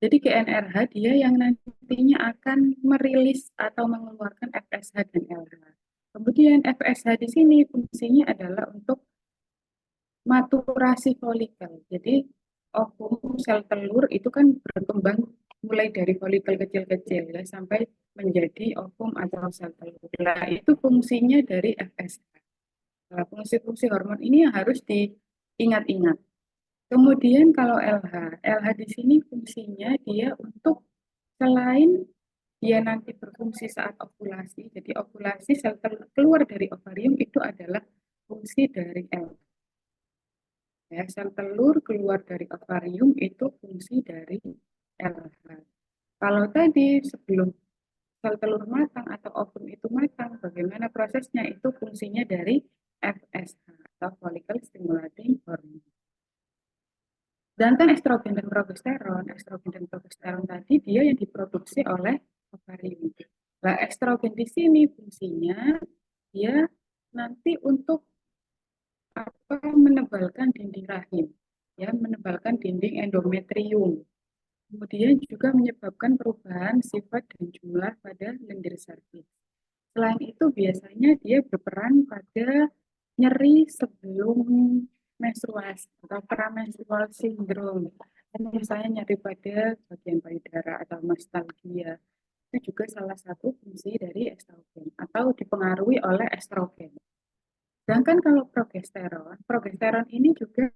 Jadi GnRH dia yang nantinya akan merilis atau mengeluarkan FSH dan LH. Kemudian FSH di sini fungsinya adalah untuk maturasi folikel. Jadi ovum sel telur itu kan berkembang mulai dari folikel kecil-kecil ya sampai menjadi ovum atau sel telur. Nah, itu fungsinya dari FSH. Nah, fungsi-fungsi hormon ini yang harus diingat-ingat. Kemudian kalau LH, LH di sini fungsinya dia untuk selain dia nanti berfungsi saat ovulasi, jadi ovulasi sel telur keluar dari ovarium itu adalah fungsi dari LH. Ya, sel telur keluar dari ovarium itu fungsi dari LH. Kalau tadi sebelum sel telur matang atau ovum itu matang, bagaimana prosesnya? Itu fungsinya dari FSH atau follicle stimulating hormone. Sedangkan estrogen dan progesteron tadi dia yang diproduksi oleh ovarium. Nah, estrogen di sini fungsinya dia nanti untuk apa menebalkan dinding rahim, ya menebalkan dinding endometrium. Kemudian juga menyebabkan perubahan sifat dan jumlah pada lendir serviks. Selain itu biasanya dia berperan pada nyeri sebelum menstruasi atau pramenstrual syndrome. Misalnya nyeri pada bagian payudara atau mastalgia. Itu juga salah satu fungsi dari estrogen atau dipengaruhi oleh estrogen. Sedangkan kalau progesteron, progesteron ini juga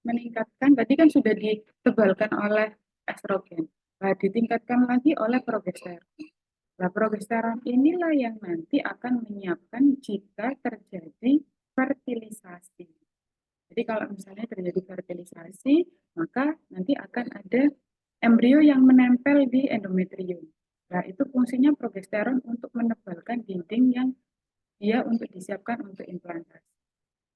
meningkatkan, tadi kan sudah ditebalkan oleh estrogen, nah, ditingkatkan lagi oleh progesteron. Nah, progesteron inilah yang nanti akan menyiapkan jika terjadi fertilisasi. Jadi kalau misalnya terjadi fertilisasi, maka nanti akan ada embrio yang menempel di endometrium. Nah, itu fungsinya progesteron untuk menebalkan dinding yang dia untuk disiapkan untuk implantasi.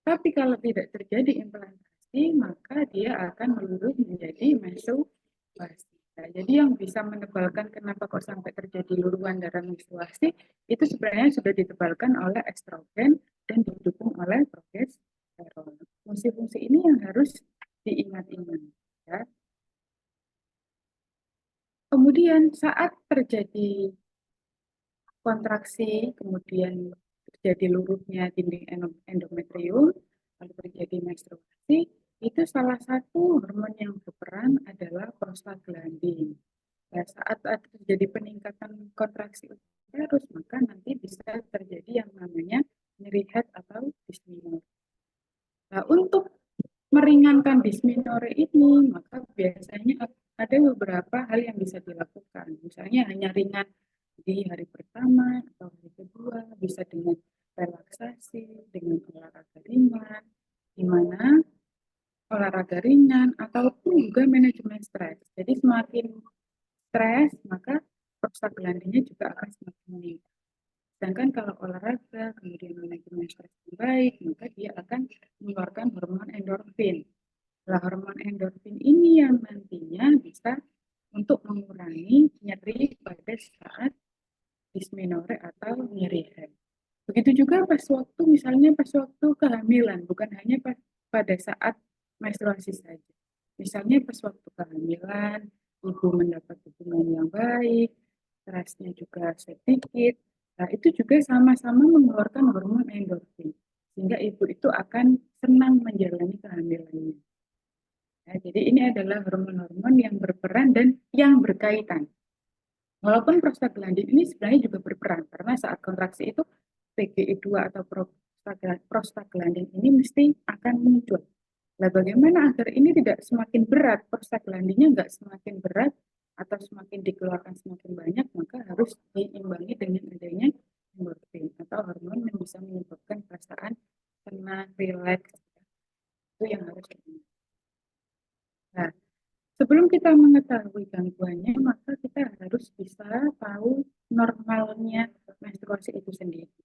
Tapi kalau tidak terjadi implantasi, maka dia akan meluluh menjadi menstruasi. Nah, jadi yang bisa menebalkan kenapa kok sampai terjadi luluan darah menstruasi itu sebenarnya sudah ditebalkan oleh estrogen dan didukung oleh progesteron. Fungsi-fungsi ini yang harus diingat-ingat. Ya. Kemudian saat terjadi kontraksi, kemudian terjadi luruhnya dinding endometrium, lalu terjadi menstruasi, itu salah satu hormon yang berperan adalah prostaglandin. Nah, saat terjadi peningkatan kontraksi uterus, maka nanti bisa terjadi yang namanya nyeri head atau dysmenorrhea. Nah, untuk meringankan dysmenorrhea ini, maka biasanya ada beberapa hal yang bisa dilakukan. Misalnya hanya ringan di hari pertama atau hari kedua, bisa dengan relaksasi, dengan olahraga ringan, di mana olahraga ringan ataupun juga manajemen stres. Jadi semakin stres, maka prostaglandinnya juga akan semakin meningkat. Sedangkan kalau olahraga, kemudian manajemen stres yang baik, maka dia akan mengeluarkan hormon endorfin. Nah, hormon endorfin ini yang nantinya bisa untuk mengurangi nyeri pada saat dysmenorrhea atau nyeri head. Begitu juga pas waktu, misalnya pas waktu kehamilan, bukan hanya pada saat menstruasi saja. Misalnya pas waktu kehamilan, ibu mendapat hubungan yang baik, stresnya juga sedikit. Nah, itu juga sama-sama mengeluarkan hormon endorfin. Sehingga ibu itu akan senang menjalani kehamilannya. Nah, jadi ini adalah hormon-hormon yang berperan dan yang berkaitan. Walaupun prostaglandin ini sebenarnya juga berperan karena saat kontraksi itu PGE2 atau prostaglandin ini mesti akan muncul. Nah, bagaimana agar ini tidak semakin berat, prostaglandinnya nggak semakin berat atau semakin dikeluarkan semakin banyak, maka harus diimbangi dengan adanya endorfin atau hormon yang bisa menyebabkan perasaan tenang, rileks. Itu yang harus diingat. Nah, sebelum kita mengetahui gangguannya, maka kita harus bisa tahu normalnya menstruasi itu sendiri.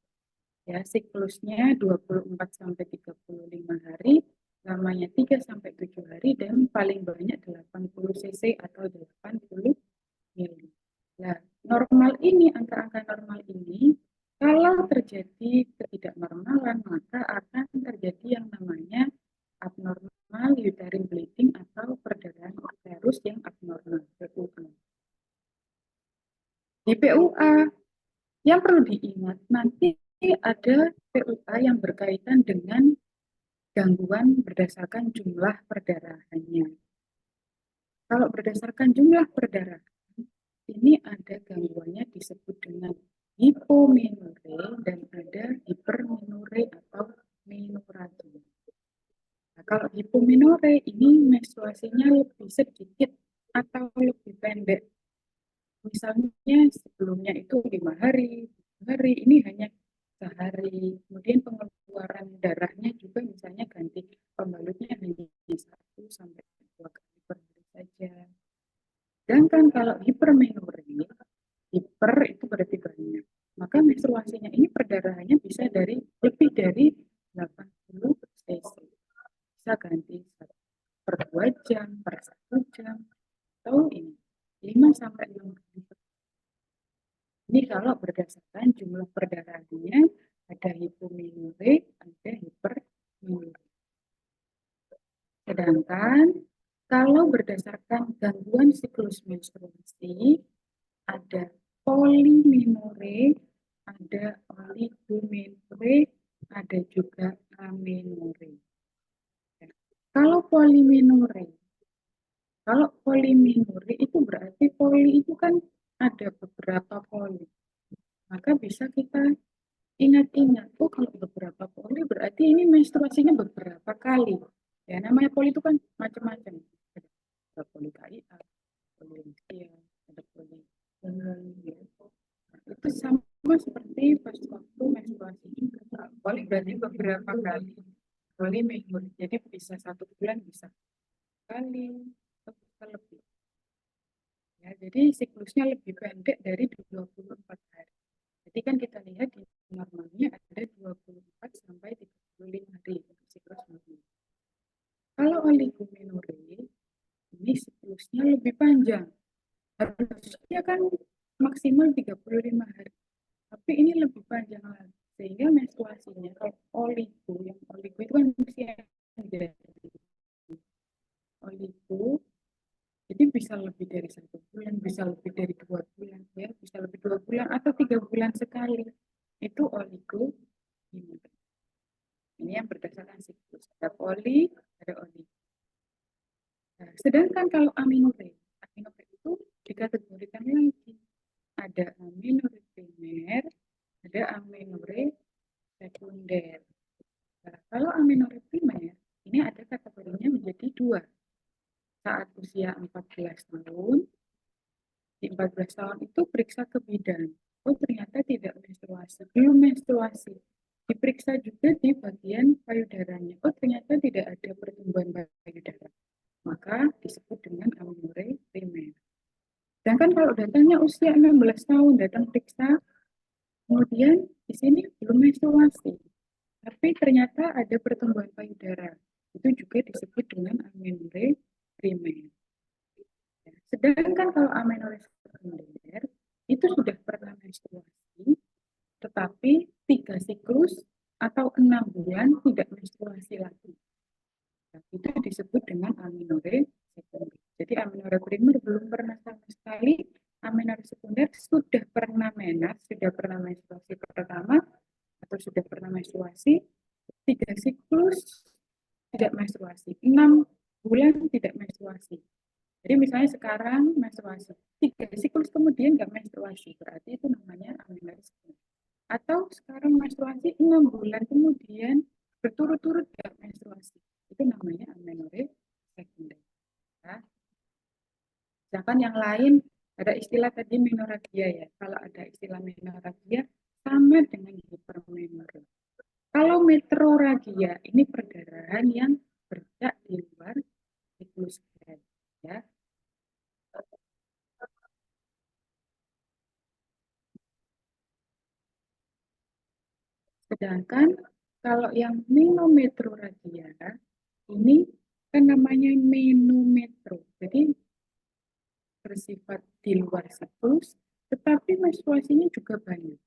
Ya, siklusnya 24 sampai 35 hari, lamanya 3 sampai 7 hari dan paling banyak 80 cc atau 80 mili. Nah, normal ini, angka-angka normal ini, kalau terjadi ketidaknormalan, maka akan terjadi yang namanya abnormal uterine bleeding atau perdarahan uterus yang abnormal, PUA. PUA. Yang perlu diingat, nanti ada PUA yang berkaitan dengan gangguan berdasarkan jumlah perdarahannya. Kalau berdasarkan jumlah perdarahan, ini ada gangguannya disebut dengan hipomenore dan ada hipermenore atau menuragia. Nah, kalau hipomenore ini menstruasinya lebih sedikit atau lebih pendek. Misalnya sebelumnya itu 5 hari, ini hanya sehari. Kemudian pengeluaran darahnya juga misalnya ganti pembalutnya hanya 1 sampai 2 kali per hari saja. Sedangkan kalau hipermenore, hiper itu berarti banyak. Maka menstruasinya ini perdarahannya bisa lebih dari 80 cc. Bisa ganti per 2 jam, per 1 jam, atau ini 5 sampai 6 kali. Ini kalau berdasarkan jumlah perdarahannya ada hipomenore, ada hipermenore. Sedangkan kalau berdasarkan gangguan siklus menstruasi ada polimenore, ada oligomenore, ada juga amenore. Kalau polimenore, itu berarti poli itu kan ada beberapa poli. Maka bisa kita ingat-ingat, oh kalau beberapa poli berarti ini menstruasinya beberapa kali. Ya namanya poli itu kan macam-macam. Ada poli KIA, poli Lysia, ada poli umum. Ya. Nah, itu sama seperti pas waktu menstruasi juga. Poli berarti beberapa kali. Poli minggu. Jadi bisa 1 bulan, bisa kali, atau bisa lebih. Ya, jadi siklusnya lebih pendek dari 24 hari. Jadi kan kita lihat di normalnya ada 24 sampai 35 hari untuk siklus normal. Kalau oligomenore, ini siklusnya lebih panjang. Harusnya kan maksimal 35 hari. Tapi ini lebih panjang lagi. Sehingga menstruasinya, kalau oligo itu kan usia jadi oligo, jadi bisa lebih dari 1 bulan, bisa lebih dari 2 bulan, ya, bisa lebih 2 bulan atau 3 bulan sekali. Itu oligo. Ini yang berdasarkan siklus. Ada poli, ada oligo. Nah, sedangkan kalau aminore itu dikategorikan lagi. Ada aminore primer, ada aminore sekunder. Nah, kalau aminore primer, ini ada kategorinya menjadi 2. Saat usia 14 tahun, di 14 tahun itu periksa ke bidan. Oh ternyata tidak menstruasi, belum menstruasi. Diperiksa juga di bagian payudaranya. Oh ternyata tidak ada pertumbuhan payudara. Maka disebut dengan aminore primer. Sedangkan kalau datangnya usia 16 tahun, datang periksa, kemudian di sini belum menstruasi. Tapi ternyata ada pertumbuhan payudara. Itu juga disebut dengan aminore primer. Sedangkan kalau amenorrhea sekunder itu sudah pernah menstruasi, tetapi 3 siklus atau 6 bulan tidak menstruasi lagi. Nah, itu disebut dengan amenorrhea sekunder. Jadi amenorrhea primer belum pernah sama sekali, amenorrhea sekunder sudah pernah menas, sudah pernah menstruasi pertama atau sudah pernah menstruasi, 3 siklus tidak menstruasi, 6 bulan tidak menstruasi. Jadi misalnya sekarang menstruasi, 3 siklus kemudian nggak menstruasi, berarti itu namanya amenorrhea sekunder. Atau sekarang menstruasi 6 bulan kemudian berturut-turut nggak menstruasi, itu namanya amenorrhea sekunder. Ya. Sedangkan yang lain ada istilah tadi menorragia ya. Kalau ada istilah menorragia sama dengan hipermenorrhea. Kalau metrorragia ini perdarahan yang bergerak di luar siklus haid ya. Sedangkan kalau yang menometrorragia ini kan namanya menometro. Jadi bersifat di luar siklus, tetapi menstruasinya juga banyak.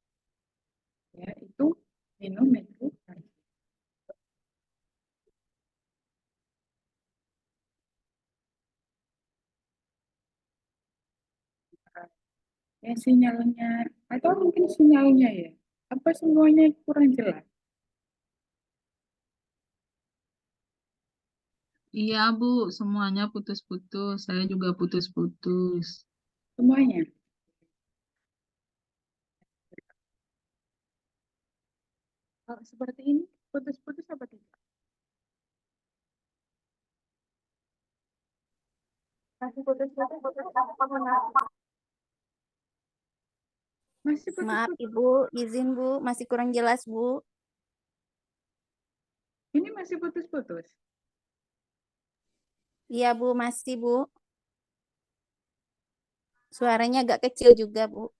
Ya, itu menometrorragia. Ya sinyalnya, atau mungkin sinyalnya ya. Apa semuanya kurang jelas? Iya, Bu, semuanya putus-putus. Saya juga putus-putus. Semuanya. Kalau seperti ini, putus-putus apa tidak? Masih putus-putus. Masih Maaf putus-putus. Ibu, izin Bu, masih kurang jelas Bu. Ini masih putus-putus. Iya Bu, masih Bu. Suaranya agak kecil juga Bu.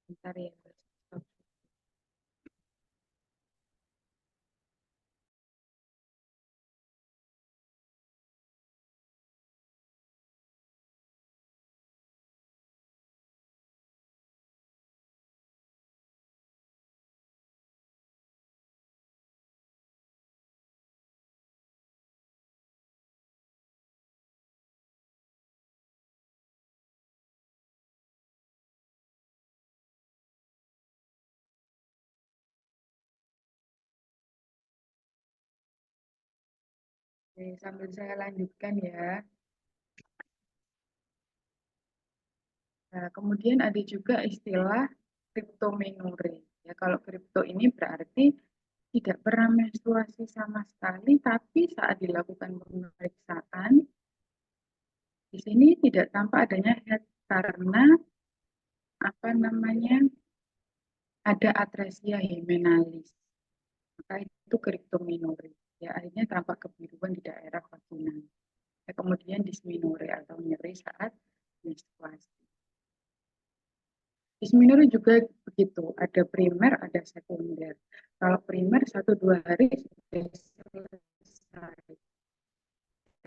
Bentar ya. Stop. Oke, sambil saya lanjutkan ya. Nah, kemudian ada juga istilah kriptomenure. Ya, kalau kripto ini berarti tidak pernah menstruasi sama sekali, tapi saat dilakukan pemeriksaan, di sini tidak tampak adanya head karena apa namanya ada atresia hymenalis. Maka itu kriptomenure. Ya, akhirnya tampak kebiruan di daerah vagina. Ya, kemudian dysmenorrhea atau nyeri saat menstruasi. Dysmenorrhea juga begitu, ada primer, ada sekunder. Kalau primer 1-2 hari sudah selesai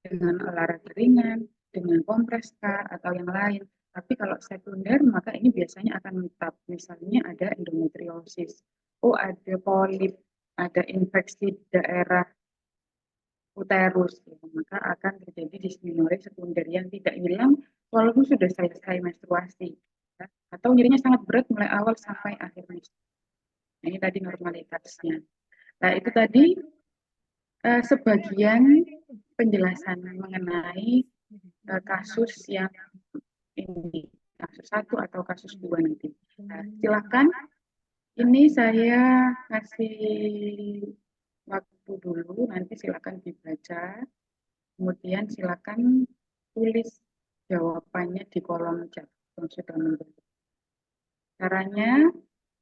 dengan olahraga ringan, dengan kompres atau yang lain. Tapi kalau sekunder maka ini biasanya akan menetap. Misalnya ada endometriosis, oh ada polip, ada infeksi daerah uterus, ya, maka akan terjadi dysmenorrhea sekunder yang tidak hilang walaupun sudah selesai menstruasi, ya. Atau nyerinya sangat berat mulai awal sampai akhir menstruasi. Nah, ini tadi normalitasnya. Nah, itu tadi sebagian penjelasan mengenai kasus yang ini, kasus 1 atau kasus 2 nanti. Nah, silakan, ini saya kasih waktu dulu, nanti silakan dibaca. Kemudian silakan tulis jawabannya di kolom chat yang sudah menunggu. Caranya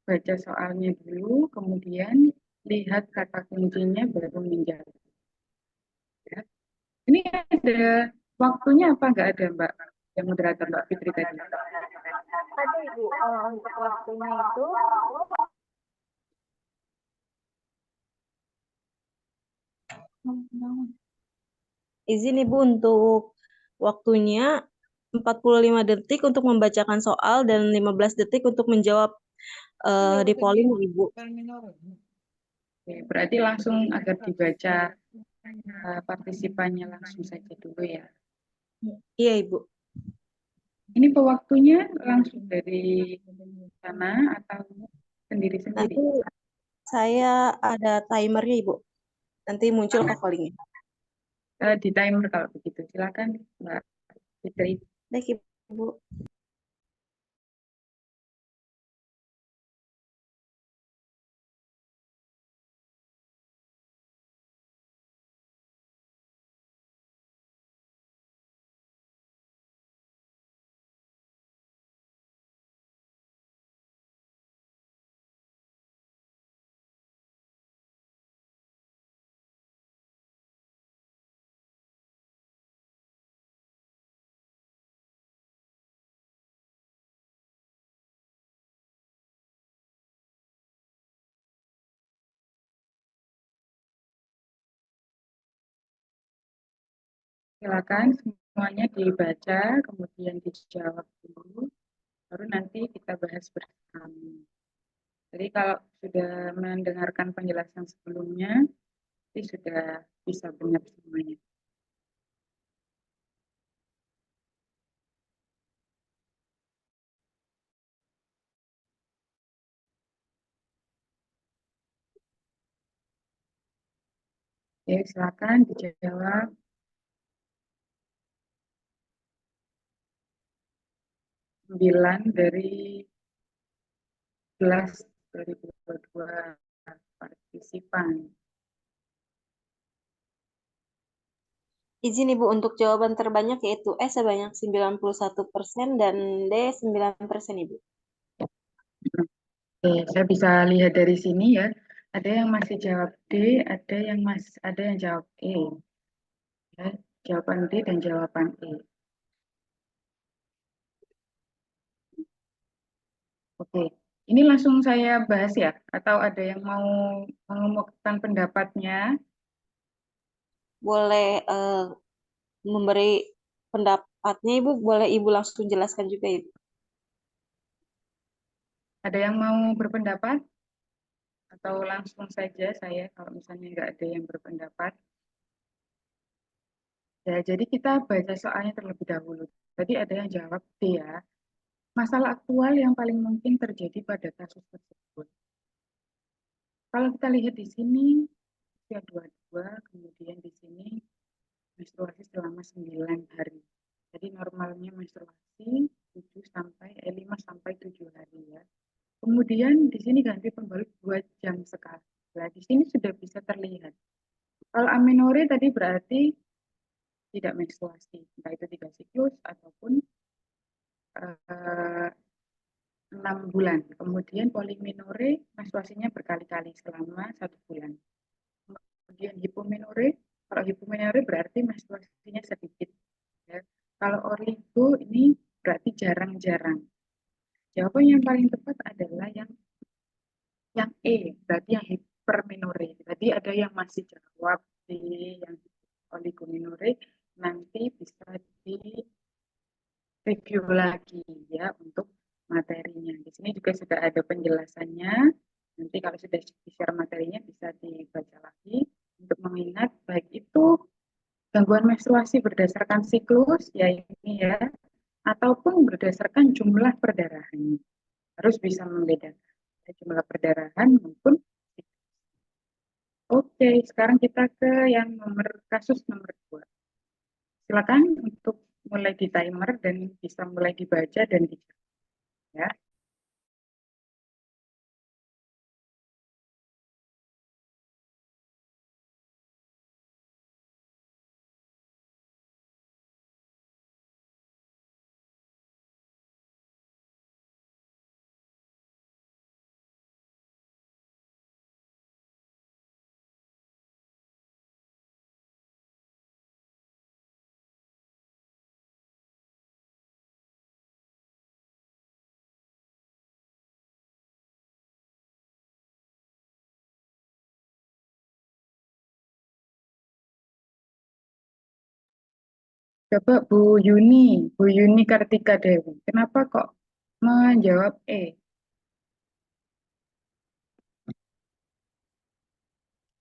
baca soalnya dulu, kemudian lihat kata kuncinya baru menjawab. Ya. Ini ada waktunya apa enggak ada Mbak? Yang moderator Mbak Fitri tadi. Ada Ibu, untuk waktunya itu Izin Ibu untuk waktunya 45 detik untuk membacakan soal dan 15 detik untuk menjawab di polling Ibu. Oke, berarti langsung agar dibaca partisipannya langsung saja dulu ya. Iya Ibu. Ini pewaktunya langsung dari sana atau sendiri-sendiri? Nanti saya ada timernya Ibu. Nanti muncul ke pollingnya. Di timer kalau begitu. Silakan Mbak Fitri. Baik Ibu. Silakan semuanya dibaca, kemudian dijawab dulu, baru nanti kita bahas bersama. Jadi kalau sudah mendengarkan penjelasan sebelumnya, ini sudah bisa benar semuanya. Oke, silakan dijawab. 9 dari 11 2022 partisipan. Izin Ibu untuk jawaban terbanyak yaitu E sebanyak 91% dan D 9% Ibu. Oke, saya bisa lihat dari sini ya. Ada yang masih jawab D, ada yang jawab E. Ya, jawaban D dan jawaban E. Oke, ini langsung saya bahas ya, atau ada yang mau mengumumkan pendapatnya? Boleh memberi pendapatnya Ibu, boleh Ibu langsung jelaskan juga Ibu. Ada yang mau berpendapat? Atau langsung saja saya kalau misalnya nggak ada yang berpendapat? Ya, jadi kita baca soalnya terlebih dahulu. Tadi ada yang jawab D ya. Masalah aktual yang paling mungkin terjadi pada kasus tersebut. Kalau kita lihat di sini, usia 22, kemudian di sini menstruasi selama 9 hari. Jadi normalnya menstruasi 5 sampai 7 hari ya. Kemudian di sini ganti pembalut 2 jam sekali. Nah, di sini sudah bisa terlihat. Kalau amenore tadi berarti tidak menstruasi, entah itu 3 siklus ataupun 6 bulan. Kemudian poliminore menstruasinya berkali-kali selama 1 bulan. Kemudian hipomenore, kalau hipomenore berarti menstruasinya sedikit. Ya. Kalau oligo ini berarti jarang-jarang. Jawaban yang paling tepat adalah yang E, berarti yang hipermenore. Tadi ada yang masih jawab di yang oligomenore, nanti bisa di review lagi ya untuk materinya. Di sini juga sudah ada penjelasannya. Nanti kalau sudah di-share materinya bisa dibaca lagi untuk mengingat baik itu gangguan menstruasi berdasarkan siklus ya ini ya ataupun berdasarkan jumlah perdarahannya. Harus bisa membedakan jumlah perdarahan maupun siklus. Oke, sekarang kita ke yang kasus nomor 2. Silakan untuk mulai di timer dan bisa mulai dibaca dan dijawab ya. Coba Bu Yuni Kartika Dewi, kenapa kok menjawab E?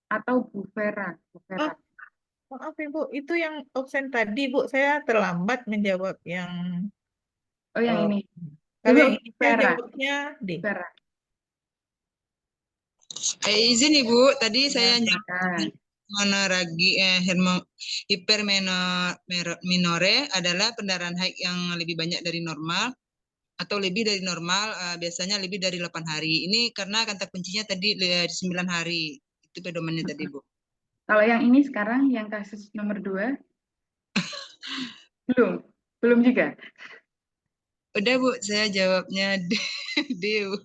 Atau Bu Vera? Bu Vera. Oh, maaf Ibu, itu yang absen tadi Bu, saya terlambat menjawab yang Oh yang eh, ini. kalau Coba yang Bu ini saya Vera. jawabnya D. Vera. Izin Ibu, tadi Ya, saya silakan. hiperminore adalah pendarahan haid yang lebih banyak dari normal atau lebih dari normal, biasanya lebih dari 8 hari. Ini karena kata kuncinya tadi 9 hari. Itu pedomannya tadi, Bu. Kalau yang ini sekarang yang kasus nomor 2 belum, belum juga. Udah, Bu, saya jawabnya D, D, Bu.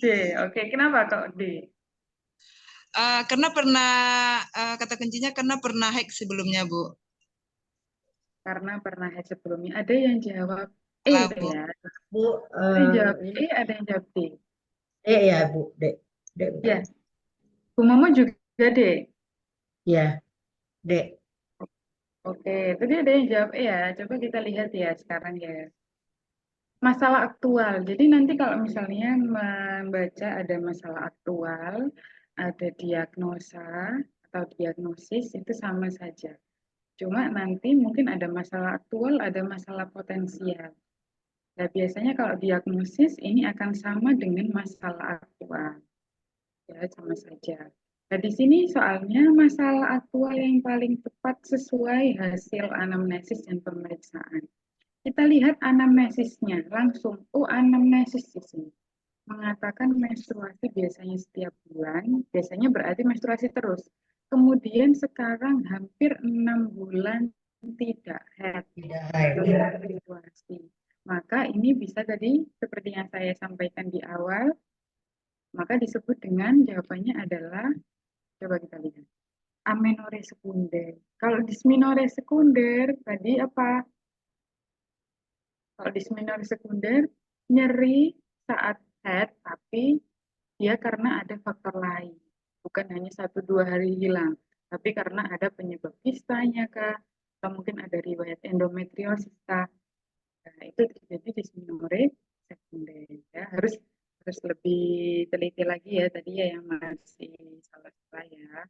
D, oke. Kenapa kok D? Karena pernah kata kuncinya karena pernah haid sebelumnya, Bu. Karena pernah haid sebelumnya. Ada yang jawab E Lah, Bu. ya. Bu, Ada yang jawab E, ada yang jawab D. ya Bu, Dek. Dek, Ya, Bu Momo juga D. ya, Dek. Oke, tadi ada yang jawab E ya. Coba kita lihat ya sekarang ya. Masalah aktual. Jadi nanti kalau misalnya membaca ada masalah aktual, ada diagnosa atau diagnosis itu sama saja. Cuma nanti mungkin ada masalah aktual, ada masalah potensial. Nah, biasanya kalau diagnosis ini akan sama dengan masalah aktual. Ya, sama saja. Nah, di sini soalnya masalah aktual yang paling tepat sesuai hasil anamnesis dan pemeriksaan. Kita lihat anamnesisnya langsung. Oh, anamnesis di sini mengatakan menstruasi biasanya setiap bulan, biasanya berarti menstruasi terus. Kemudian sekarang hampir 6 bulan tidak head, Tidak haid. tidak menstruasi. Maka ini bisa tadi seperti yang saya sampaikan di awal, maka disebut dengan jawabannya adalah, coba kita lihat, amenore sekunder. Kalau dismenore sekunder tadi apa? Kalau dismenore sekunder nyeri saat head, tapi dia karena ada faktor lain, bukan hanya 1-2 hari hilang, tapi karena ada penyebab kistanya kah, atau mungkin ada riwayat endometriosis kah. Nah, itu terjadi dismenore sekunder. Ya, harus lebih teliti lagi ya tadi ya yang masih salah-salah ya.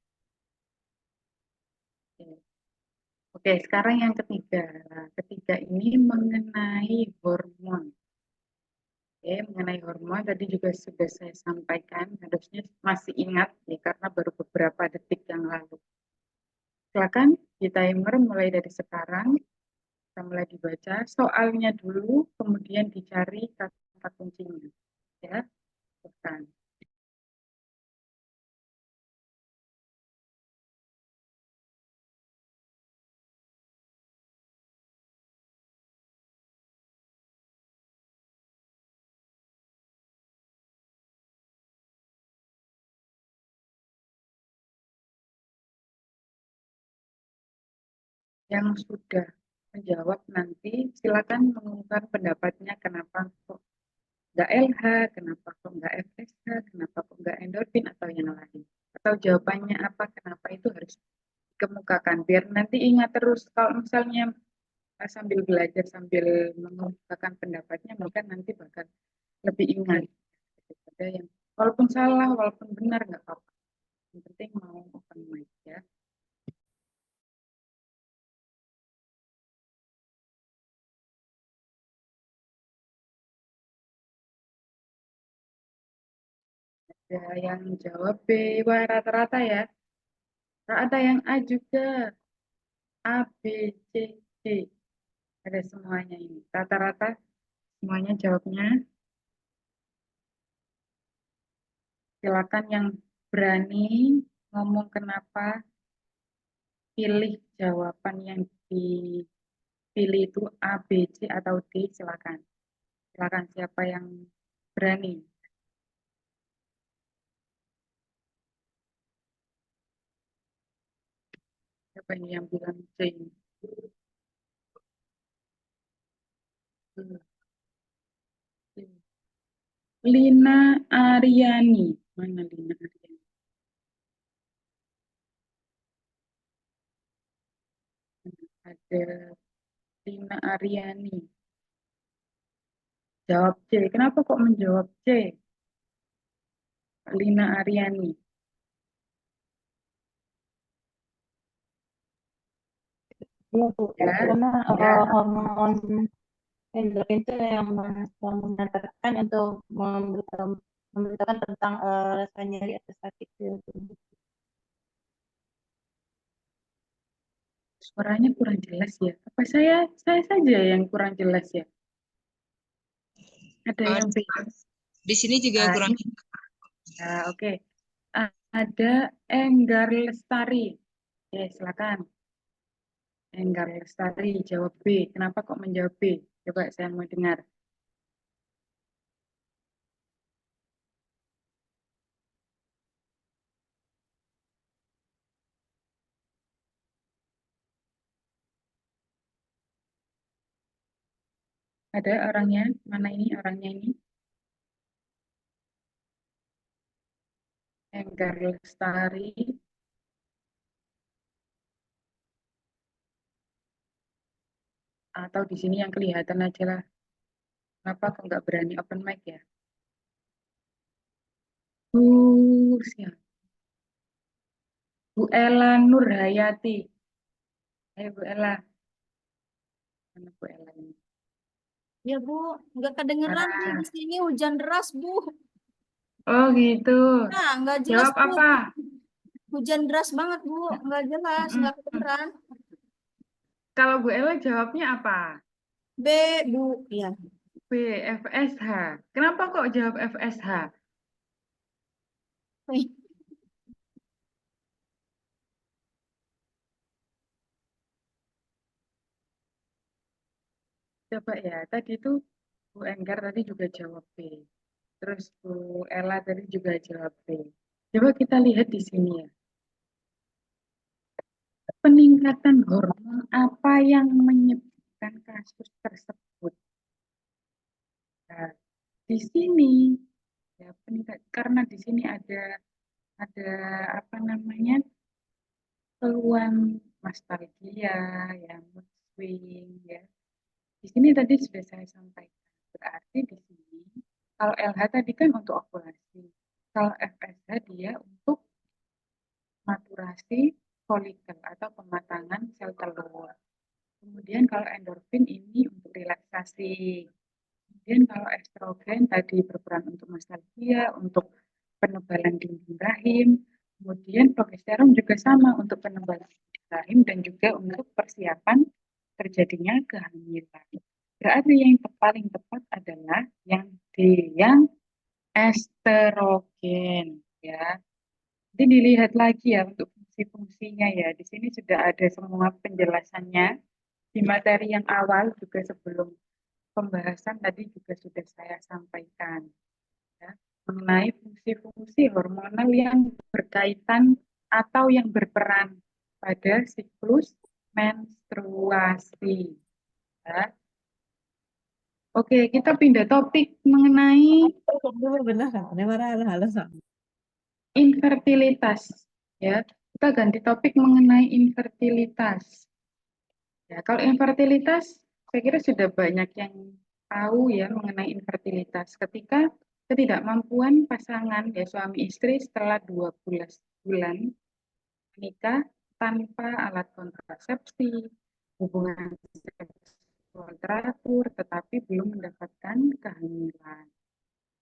Oke, sekarang yang ketiga. Nah, ketiga ini mengenai hormon. Oke, mengenai hormon tadi juga sudah saya sampaikan, harusnya masih ingat ya karena baru beberapa detik yang lalu. Silakan di timer mulai dari sekarang, kita mulai dibaca soalnya dulu, kemudian dicari kata kuncinya. Ya, bukan. Yang sudah menjawab nanti silakan mengumumkan pendapatnya kenapa kok nggak LH, kenapa kok nggak FSH, kenapa kok nggak endorfin atau yang lain. Atau jawabannya apa, kenapa itu harus dikemukakan. Biar nanti ingat terus kalau misalnya sambil belajar, sambil mengemukakan pendapatnya, maka nanti bakal lebih ingat. Daripada yang walaupun salah, walaupun benar nggak apa-apa. Yang penting mau open mic ya. Ada yang jawab B, wah rata-rata ya. Ada yang A juga. A, B, C, D. Ada semuanya ini. Rata-rata semuanya jawabnya. Silakan yang berani ngomong kenapa pilih jawaban yang dipilih itu A, B, C, atau D. Silakan. Silakan siapa yang berani. Siapa ini yang bilang C? Lina Aryani. Mana Lina Aryani? Ada Lina Aryani. Jawab C. Kenapa kok menjawab C? Lina Aryani. Iya, Bu. Ya, Karena ya. hormon endorfin itu yang menandakan untuk memberitakan tentang rasa nyeri atau sakit di tubuh. Suaranya kurang jelas ya. Apa saya saja yang kurang jelas ya? Ada Eh, yang beda. di sini juga Nah, kurang. ini, nah, oke. Ada Enggar Lestari. Oke, silakan. Enggar Lestari jawab B. Kenapa kok menjawab B? Coba saya mau dengar. Ada orangnya? Mana ini orangnya ini? Enggar Lestari. Atau di sini yang kelihatan aja lah. Kenapa kok nggak berani open mic ya? Siap. Bu Ella Nurhayati. Ayo Bu Ella. Mana Bu Ella ini? Ya Bu, nggak kedengeran nih di sini hujan deras Bu. Oh gitu. Nah, nggak jelas Jawab Bu. apa? Hujan deras banget Bu, nggak jelas, nggak kedengeran. Kalau Bu Ella jawabnya apa? B Bu, ya. B, FSH. Kenapa kok jawab FSH? Coba ya, tadi itu Bu Enggar tadi juga jawab B. Terus Bu Ella tadi juga jawab B. Coba kita lihat di sini ya. Peningkatan hormon apa yang menyebabkan kasus tersebut? Nah, di sini ya karena di sini ada apa namanya keluhan nostalgia, ya mood swing, ya. Di sini tadi sudah saya sampaikan. Berarti di sini kalau LH tadi kan untuk ovulasi, kalau FSH dia untuk maturasi folikel atau pematangan sel telur. Kemudian kalau endorfin ini untuk relaksasi. Kemudian kalau estrogen tadi berperan untuk nostalgia, untuk penebalan dinding rahim. Kemudian progesteron juga sama untuk penebalan dinding rahim dan juga untuk persiapan terjadinya kehamilan. Berarti yang paling tepat adalah yang D, yang estrogen, ya. Jadi dilihat lagi ya untuk fungsi-fungsinya ya. Di sini sudah ada semua penjelasannya. Di materi yang awal juga sebelum pembahasan tadi juga sudah saya sampaikan ya, mengenai fungsi-fungsi hormonal yang berkaitan atau yang berperan pada siklus menstruasi. Ya. Oke, kita pindah topik mengenai infertilitas. Ya, kita ganti topik mengenai infertilitas. Ya, kalau infertilitas, saya kira sudah banyak yang tahu ya mengenai infertilitas. Ketika ketidakmampuan pasangan ya suami istri setelah 12 bulan menikah tanpa alat kontrasepsi, hubungan seksual teratur, tetapi belum mendapatkan kehamilan.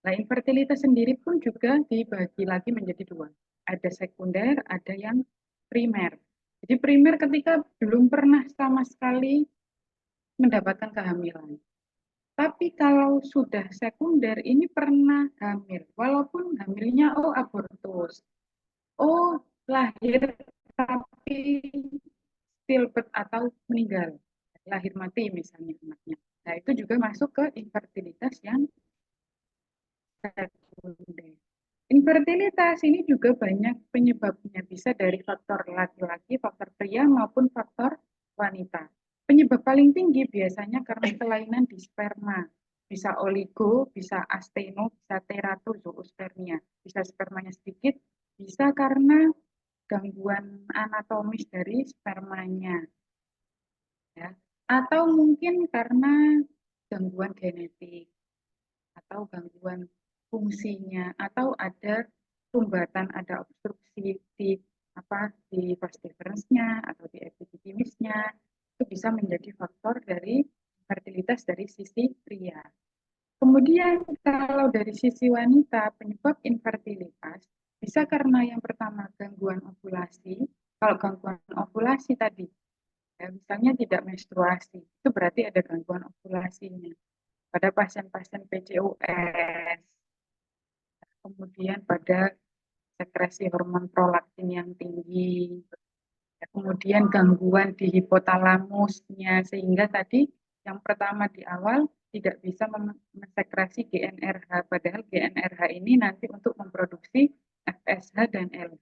Nah, infertilitas sendiri pun juga dibagi lagi menjadi dua. Ada sekunder, ada yang primer. Jadi primer ketika belum pernah sama sekali mendapatkan kehamilan. Tapi kalau sudah sekunder ini pernah hamil, walaupun hamilnya abortus, lahir tapi stillbirth atau meninggal, lahir mati misalnya anaknya. Nah itu juga masuk ke infertilitas yang sekunder. Infertilitas ini juga banyak penyebabnya, bisa dari faktor laki-laki, faktor pria, maupun faktor wanita. Penyebab paling tinggi biasanya karena kelainan di sperma. Bisa oligo, bisa asteno, bisa teratozoospermia. Bisa spermanya sedikit, bisa karena gangguan anatomis dari spermanya. Ya. Atau mungkin karena gangguan genetik, atau gangguan fungsinya, atau ada sumbatan, ada obstruksi di vas deferensnya atau di epididymisnya, itu bisa menjadi faktor dari fertilitas dari sisi pria. Kemudian kalau dari sisi wanita, penyebab infertilitas bisa karena yang pertama gangguan ovulasi. Kalau gangguan ovulasi tadi, ya, misalnya tidak menstruasi, itu berarti ada gangguan ovulasinya pada pasien-pasien PCOS, kemudian pada sekresi hormon prolaktin yang tinggi, kemudian gangguan di hipotalamusnya, sehingga tadi yang pertama di awal tidak bisa mensekresi GnRH, padahal GnRH ini nanti untuk memproduksi FSH dan LH.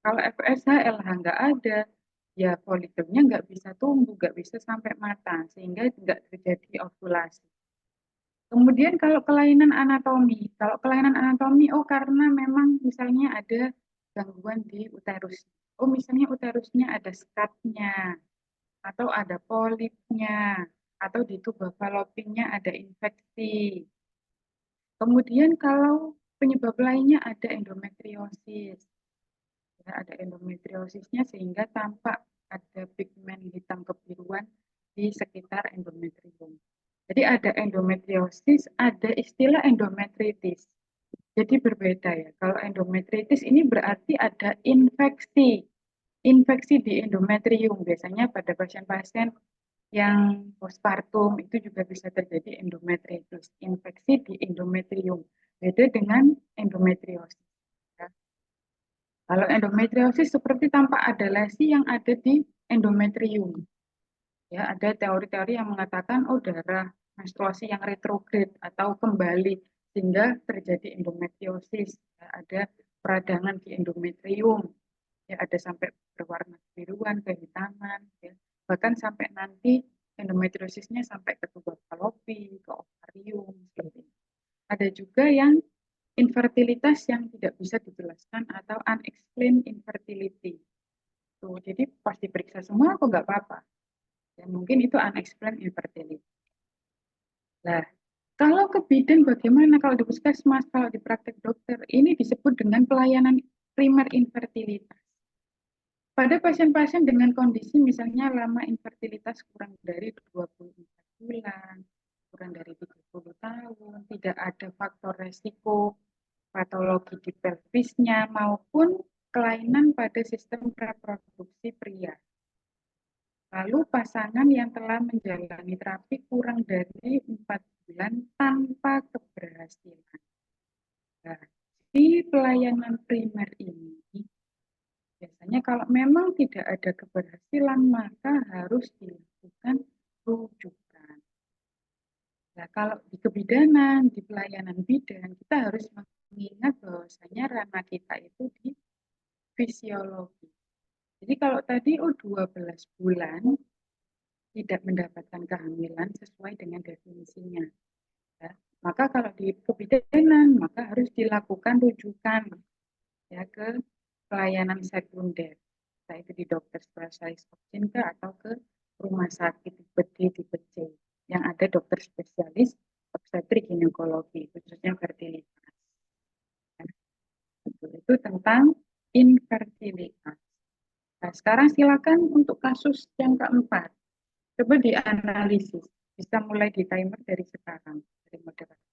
Kalau FSH, LH nggak ada, ya folikelnya nggak bisa tumbuh, nggak bisa sampai matang, sehingga nggak terjadi ovulasi. Kemudian kalau kelainan anatomi, karena memang misalnya ada gangguan di uterus. Misalnya uterusnya ada skatnya, atau ada polipnya, atau di tuba fallopiannya ada infeksi. Kemudian kalau penyebab lainnya ada endometriosis. Ya, ada endometriosisnya sehingga tampak ada pigmen hitam kebiruan di sekitar endometrium. Jadi ada endometriosis, ada istilah endometritis. Jadi berbeda ya. Kalau endometritis ini berarti ada infeksi. Infeksi di endometrium. Biasanya pada pasien-pasien yang postpartum itu juga bisa terjadi endometritis. Infeksi di endometrium. Beda dengan endometriosis. Ya. Kalau endometriosis seperti tampak ada lesi yang ada di endometrium. Ya, ada teori-teori yang mengatakan oh darah menstruasi yang retrograde atau kembali sehingga terjadi endometriosis. Ya, ada peradangan di endometrium. Ya, ada sampai berwarna kebiruan, kehitaman, ya. Bahkan sampai nanti endometriosisnya sampai ke tuba fallopi, ke ovarium, seperti itu. Ada juga yang infertilitas yang tidak bisa dijelaskan atau unexplained infertility. Tuh, jadi pas diperiksa semua kok nggak apa-apa. Ya, mungkin itu unexplained infertility. Nah, kalau ke bidan bagaimana kalau di puskesmas, kalau di praktek dokter, ini disebut dengan pelayanan primer infertilitas. Pada pasien-pasien dengan kondisi misalnya lama infertilitas kurang dari 24 bulan, kurang dari 30 tahun, tidak ada faktor resiko patologi di pelvisnya maupun kelainan pada sistem reproduksi pria. Lalu pasangan yang telah menjalani terapi kurang dari 4 bulan tanpa keberhasilan. Nah, di pelayanan primer ini, biasanya kalau memang tidak ada keberhasilan, maka harus dilakukan rujukan. Nah, kalau di kebidanan, di pelayanan bidan, kita harus mengingat bahwasanya ranah kita itu di fisiologi. Jadi kalau tadi 12 bulan tidak mendapatkan kehamilan sesuai dengan definisinya. Ya. Maka kalau di kebidanan, maka harus dilakukan rujukan ya ke pelayanan sekunder, entah itu di dokter spesialis obstetrik atau ke rumah sakit tipe D, tipe C, yang ada dokter spesialis obstetrik ginekologi, khususnya fertilitas. Itu tentang infertilitas. Nah, sekarang silakan untuk kasus yang keempat. Coba dianalisis. Bisa mulai di timer dari sekarang, dari moderator.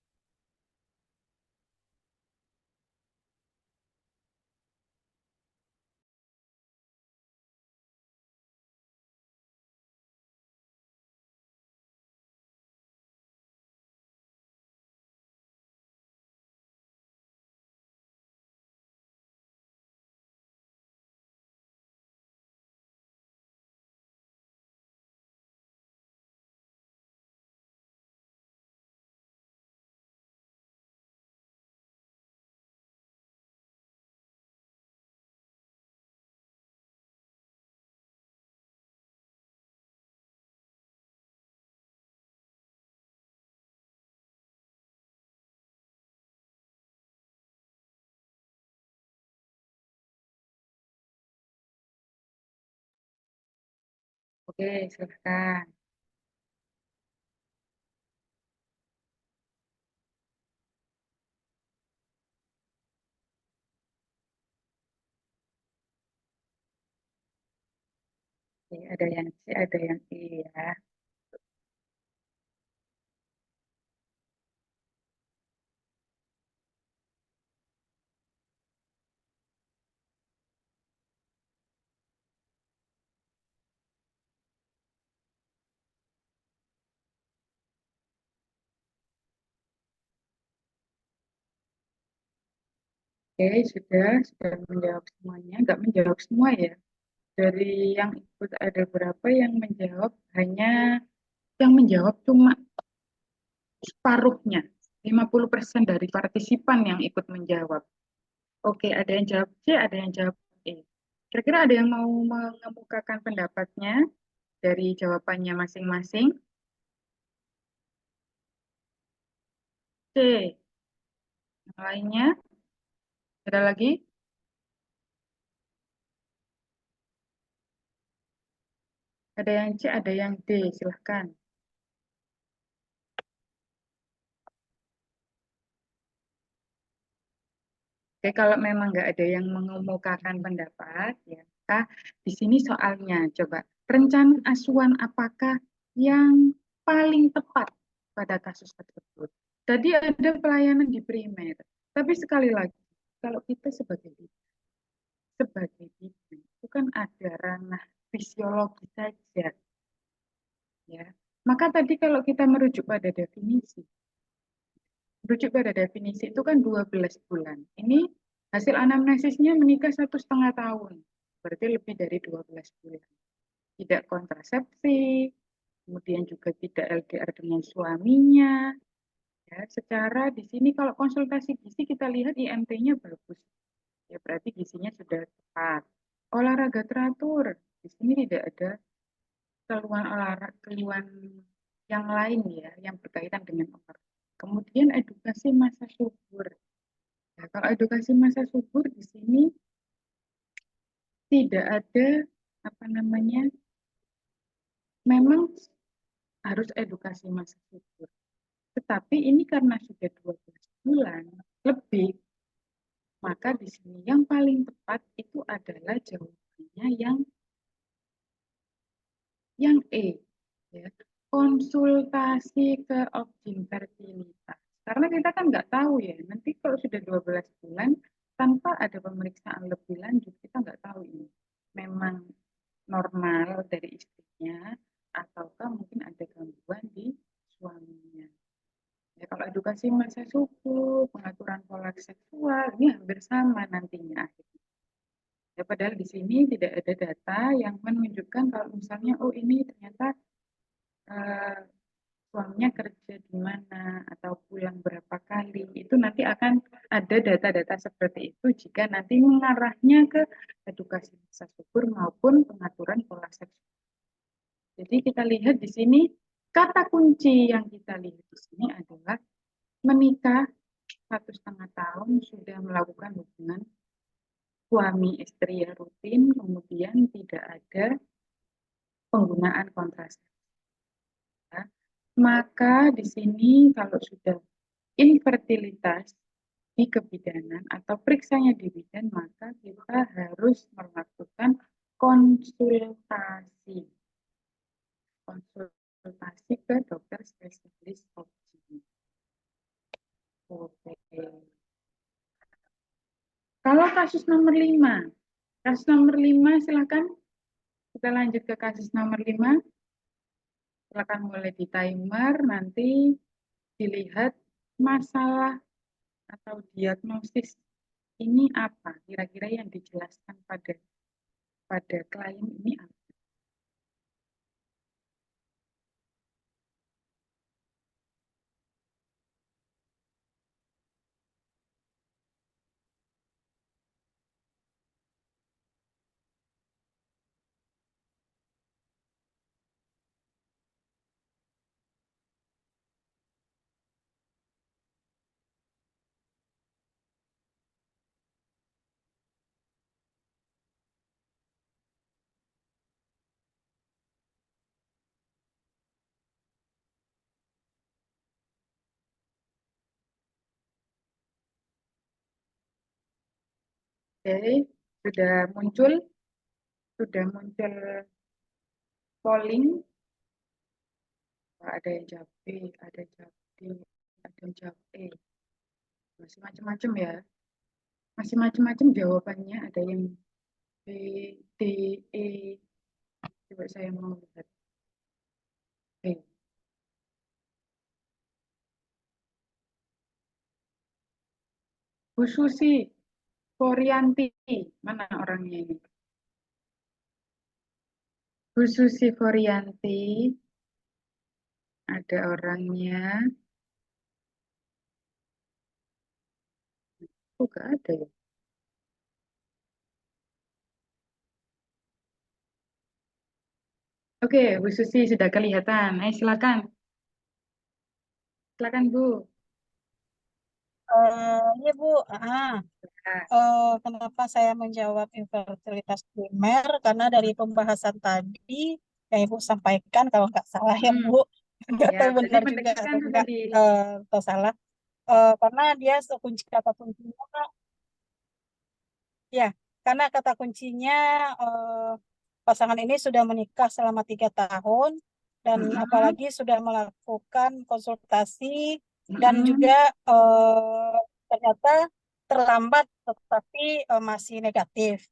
Oke, silakan. Oke, ada yang C, ada yang E ya. Oke, sudah menjawab semuanya. Nggak menjawab semua ya. Dari yang ikut ada berapa yang menjawab, hanya yang menjawab cuma separuhnya. 50% dari partisipan yang ikut menjawab. Oke, ada yang jawab C, ada yang jawab E. Kira-kira ada yang mau mengemukakan pendapatnya dari jawabannya masing-masing? C. Yang lainnya? Ada lagi? Ada yang C, ada yang D. Silahkan. Oke, kalau memang nggak ada yang mengemukakan pendapat, ya, maka di sini soalnya coba rencana asuhan apakah yang paling tepat pada kasus tersebut. Tadi ada pelayanan di primer, tapi sekali lagi, kalau kita sebagai bidan itu kan ada ranah fisiologi saja, ya. Maka tadi kalau kita merujuk pada definisi itu kan 12 bulan. Ini hasil anamnesisnya menikah 1,5 tahun. Berarti lebih dari 12 bulan. Tidak kontrasepsi, kemudian juga tidak LDR dengan suaminya. Ya, secara di sini kalau konsultasi gizi kita lihat IMT-nya bagus. Ya, berarti gizinya sudah tepat. Olahraga teratur. Di sini tidak ada keluhan yang lain ya, yang berkaitan dengan olahraga. Kemudian edukasi masa subur. Nah, kalau edukasi masa subur di sini tidak ada apa namanya, memang harus edukasi masa subur. Tetapi ini karena sudah 12 bulan lebih, maka di sini yang paling tepat itu adalah jawabannya yang E, ya. Konsultasi ke objin fertilitas. Karena kita kan nggak tahu ya, nanti kalau sudah 12 bulan tanpa ada pemeriksaan lebih lanjut, kita nggak tahu ini memang normal dari istrinya ataukah mungkin ada gangguan di suaminya. Ya, kalau edukasi masa subur, pengaturan pola seksual, ini hampir sama nantinya akhirnya. Ya, padahal di sini tidak ada data yang menunjukkan kalau misalnya, oh ini ternyata suaminya kerja di mana atau pulang berapa kali. Itu nanti akan ada data-data seperti itu jika nanti mengarahnya ke edukasi masa subur maupun pengaturan pola seksual. Jadi kita lihat di sini kata kunci yang kita lihat di sini adalah menikah 1,5 tahun sudah melakukan hubungan suami istri ya rutin, kemudian tidak ada penggunaan kontrasepsi. Ya. Maka di sini kalau sudah infertilitas di kebidanan atau periksanya di bidan, maka kita harus melakukan konsultasi ke dokter spesialis OB. Oke. Kalau kasus nomor 5, silakan kita lanjut ke kasus nomor 5. Silakan mulai di timer, nanti dilihat masalah atau diagnosis ini apa, kira-kira yang dijelaskan pada klien ini apa. Oke, sudah muncul polling. Ada yang jawab B, ada yang jawab D, ada yang jawab E. Masih macam-macam ya. Masih macam-macam jawabannya. Ada yang B, D, E. Coba saya mau lihat. B. Bu Susi, Forianti, mana orangnya ini? Bu Susi Forianti, ada orangnya. Oh, gak ada ya. Oke, Bu Susi sudah kelihatan. Silakan. Silakan, Bu. Iya Bu, kenapa saya menjawab infertilitas primer? Karena dari pembahasan tadi yang Ibu sampaikan, kalau nggak salah ya Bu, nggak Ya, tahu berarti benar juga pendekatan atau sudah enggak, atau salah. Karena dia kunci kata kuncinya Ya, karena kata kuncinya pasangan ini sudah menikah selama 3 tahun dan apalagi sudah melakukan konsultasi dan juga ternyata terlambat tetapi masih negatif.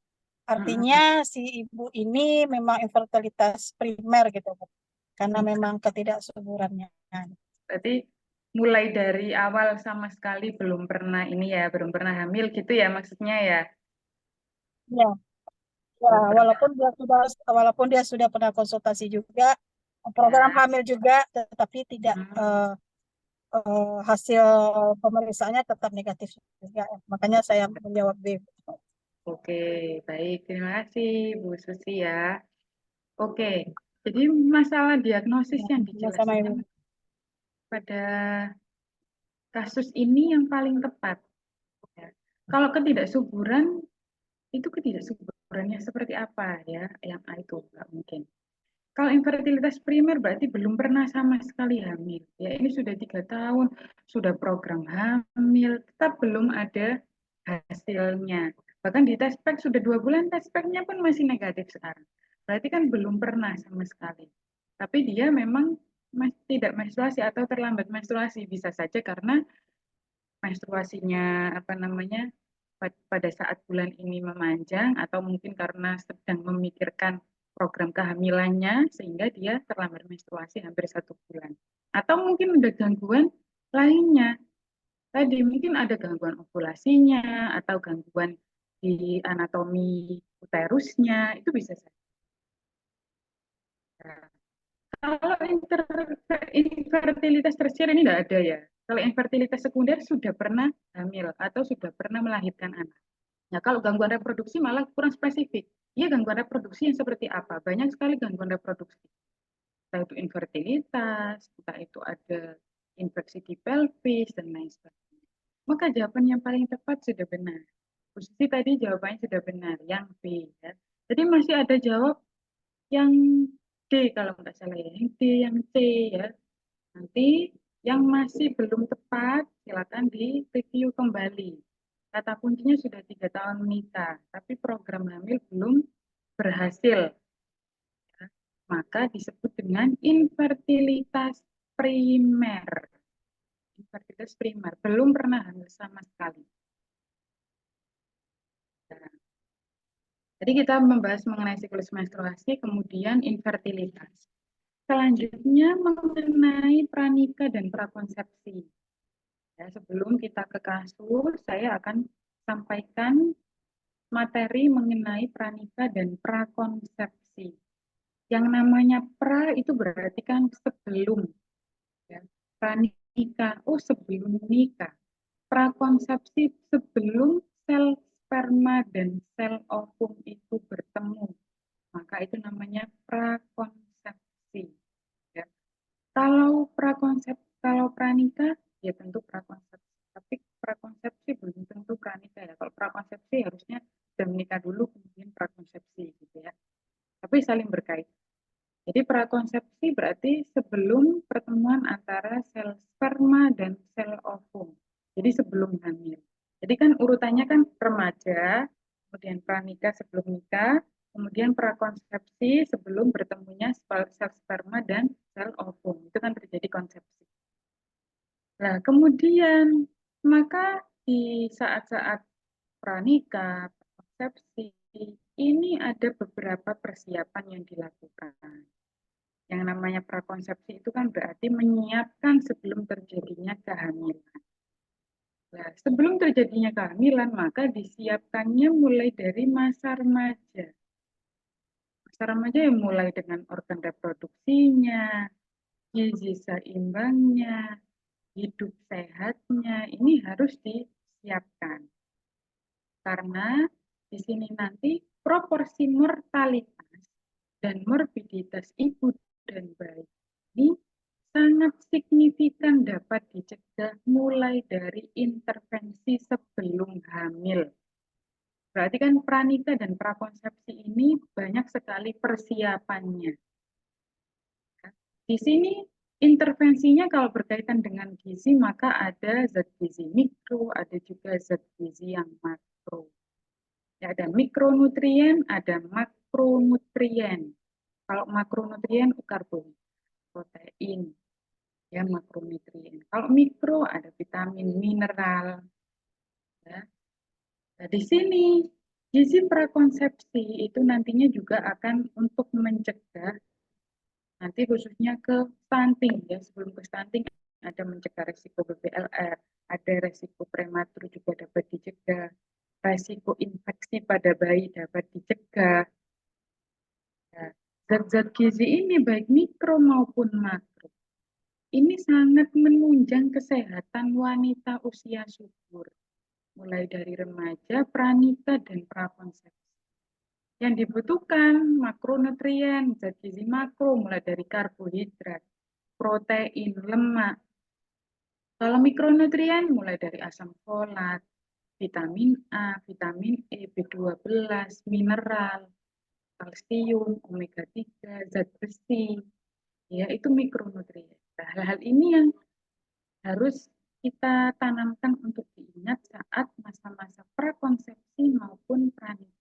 Artinya si ibu ini memang infertilitas primer gitu, Bu. Karena memang ketidaksuburannya. Berarti mulai dari awal sama sekali belum pernah ini ya, belum pernah hamil gitu ya maksudnya ya. Ya, ya, Belum pernah. walaupun dia sudah pernah konsultasi juga, program Ya. hamil juga, tetapi tidak hasil pemeriksaannya tetap negatif juga. Makanya saya menjawab B. Oke, baik. Terima kasih Bu Susi ya. Oke, jadi masalah diagnosis yang Sama dijelaskan Ibu. pada kasus ini yang paling tepat. Ya. Kalau ketidaksuburan, itu ketidaksuburannya seperti apa ya? Yang A itu nggak mungkin. Kalau infertilitas primer berarti belum pernah sama sekali hamil. Ya, ini sudah 3 tahun, sudah program hamil, tetap belum ada hasilnya. Bahkan di tes pack sudah 2 bulan, tes packnya pun masih negatif sekarang. Berarti kan belum pernah sama sekali. Tapi dia memang tidak menstruasi atau terlambat menstruasi, bisa saja karena menstruasinya apa namanya pada saat bulan ini memanjang atau mungkin karena sedang memikirkan program kehamilannya sehingga dia terlambat menstruasi hampir 1 bulan. Atau mungkin ada gangguan lainnya. Tadi mungkin ada gangguan ovulasinya atau gangguan di anatomi uterusnya, itu bisa saja. Kalau infertilitas tersier ini tidak ada ya. Kalau infertilitas sekunder sudah pernah hamil atau sudah pernah melahirkan anak. Nah, kalau gangguan reproduksi malah kurang spesifik. Iya, gangguan reproduksi yang seperti apa? Banyak sekali gangguan reproduksi. Entah itu infertilitas, entah itu ada infeksi di pelvis, dan lain sebagainya. Maka jawaban yang paling tepat sudah benar. Posisi tadi jawabannya sudah benar, yang B. Ya. Jadi masih ada jawab yang D kalau nggak salah ya, yang D, yang C ya. Nanti yang masih belum tepat silakan di-review kembali. Kata kuncinya sudah 3 tahun menikah, tapi program hamil belum berhasil. Ya. Maka disebut dengan infertilitas primer. Infertilitas primer, belum pernah hamil sama sekali. Nah, jadi kita membahas mengenai siklus menstruasi, kemudian infertilitas. Selanjutnya mengenai pranika dan prakonsepsi. Ya, sebelum kita ke kasus, saya akan sampaikan materi mengenai pranika dan prakonsepsi. Yang namanya pra itu berarti kan sebelum. Ya. Pranika, oh sebelum nikah. Prakonsepsi sebelum sel sperma dan sel ovum itu bertemu. Maka itu namanya prakonsepsi. Ya. Kalau pranika, ya tentu prakonsepsi. Tapi prakonsepsi belum tentu pranika ya. Kalau prakonsepsi harusnya sudah menikah dulu, kemudian prakonsepsi gitu ya. Tapi saling berkait. Jadi prakonsepsi berarti sebelum pertemuan antara sel sperma dan sel ovum. Jadi sebelum hamil. Jadi kan urutannya kan remaja, kemudian pranika sebelum nikah, kemudian prakonsepsi sebelum bertemunya sel sperma dan sel ovum. Itu kan terjadi konsepsi. Nah, kemudian maka di saat-saat pranikah, konsepsi, ini ada beberapa persiapan yang dilakukan. Yang namanya prakonsepsi itu kan berarti menyiapkan sebelum terjadinya kehamilan. Nah, sebelum terjadinya kehamilan, maka disiapkannya mulai dari masa remaja. Masa remaja yang mulai dengan organ reproduksinya, gizi seimbangnya, hidup sehatnya, ini harus disiapkan. Karena di sini nanti proporsi mortalitas dan morbiditas ibu dan bayi ini sangat signifikan dapat dicegah mulai dari intervensi sebelum hamil. Berarti kan pranika dan prakonsepsi ini banyak sekali persiapannya. Di sini intervensinya kalau berkaitan dengan gizi maka ada zat gizi mikro, ada juga zat gizi yang makro. Ya, ada mikronutrien, ada makronutrien. Kalau makronutrien karbohidrat, protein, ya makronutrien. Kalau mikro ada vitamin, mineral. Ya. Nah, di sini gizi prakonsepsi itu nantinya juga akan untuk mencegah nanti khususnya ke stunting ya, sebelum ke stunting ada mencegah resiko BPLR, ada resiko prematur juga dapat dicegah, resiko infeksi pada bayi dapat dicegah. Nah, zat-zat gizi ini baik mikro maupun makro ini sangat menunjang kesehatan wanita usia subur, mulai dari remaja, pranikah, dan prakonsepsi. Yang dibutuhkan makronutrien, zat gizi makro, mulai dari karbohidrat, protein, lemak. Kalau mikronutrien, mulai dari asam folat, vitamin A, vitamin E, B12, mineral, kalsium, omega 3, zat besi, ya itu mikronutrien. Nah, hal-hal ini yang harus kita tanamkan untuk diingat saat masa-masa prakonsepsi maupun pranikah.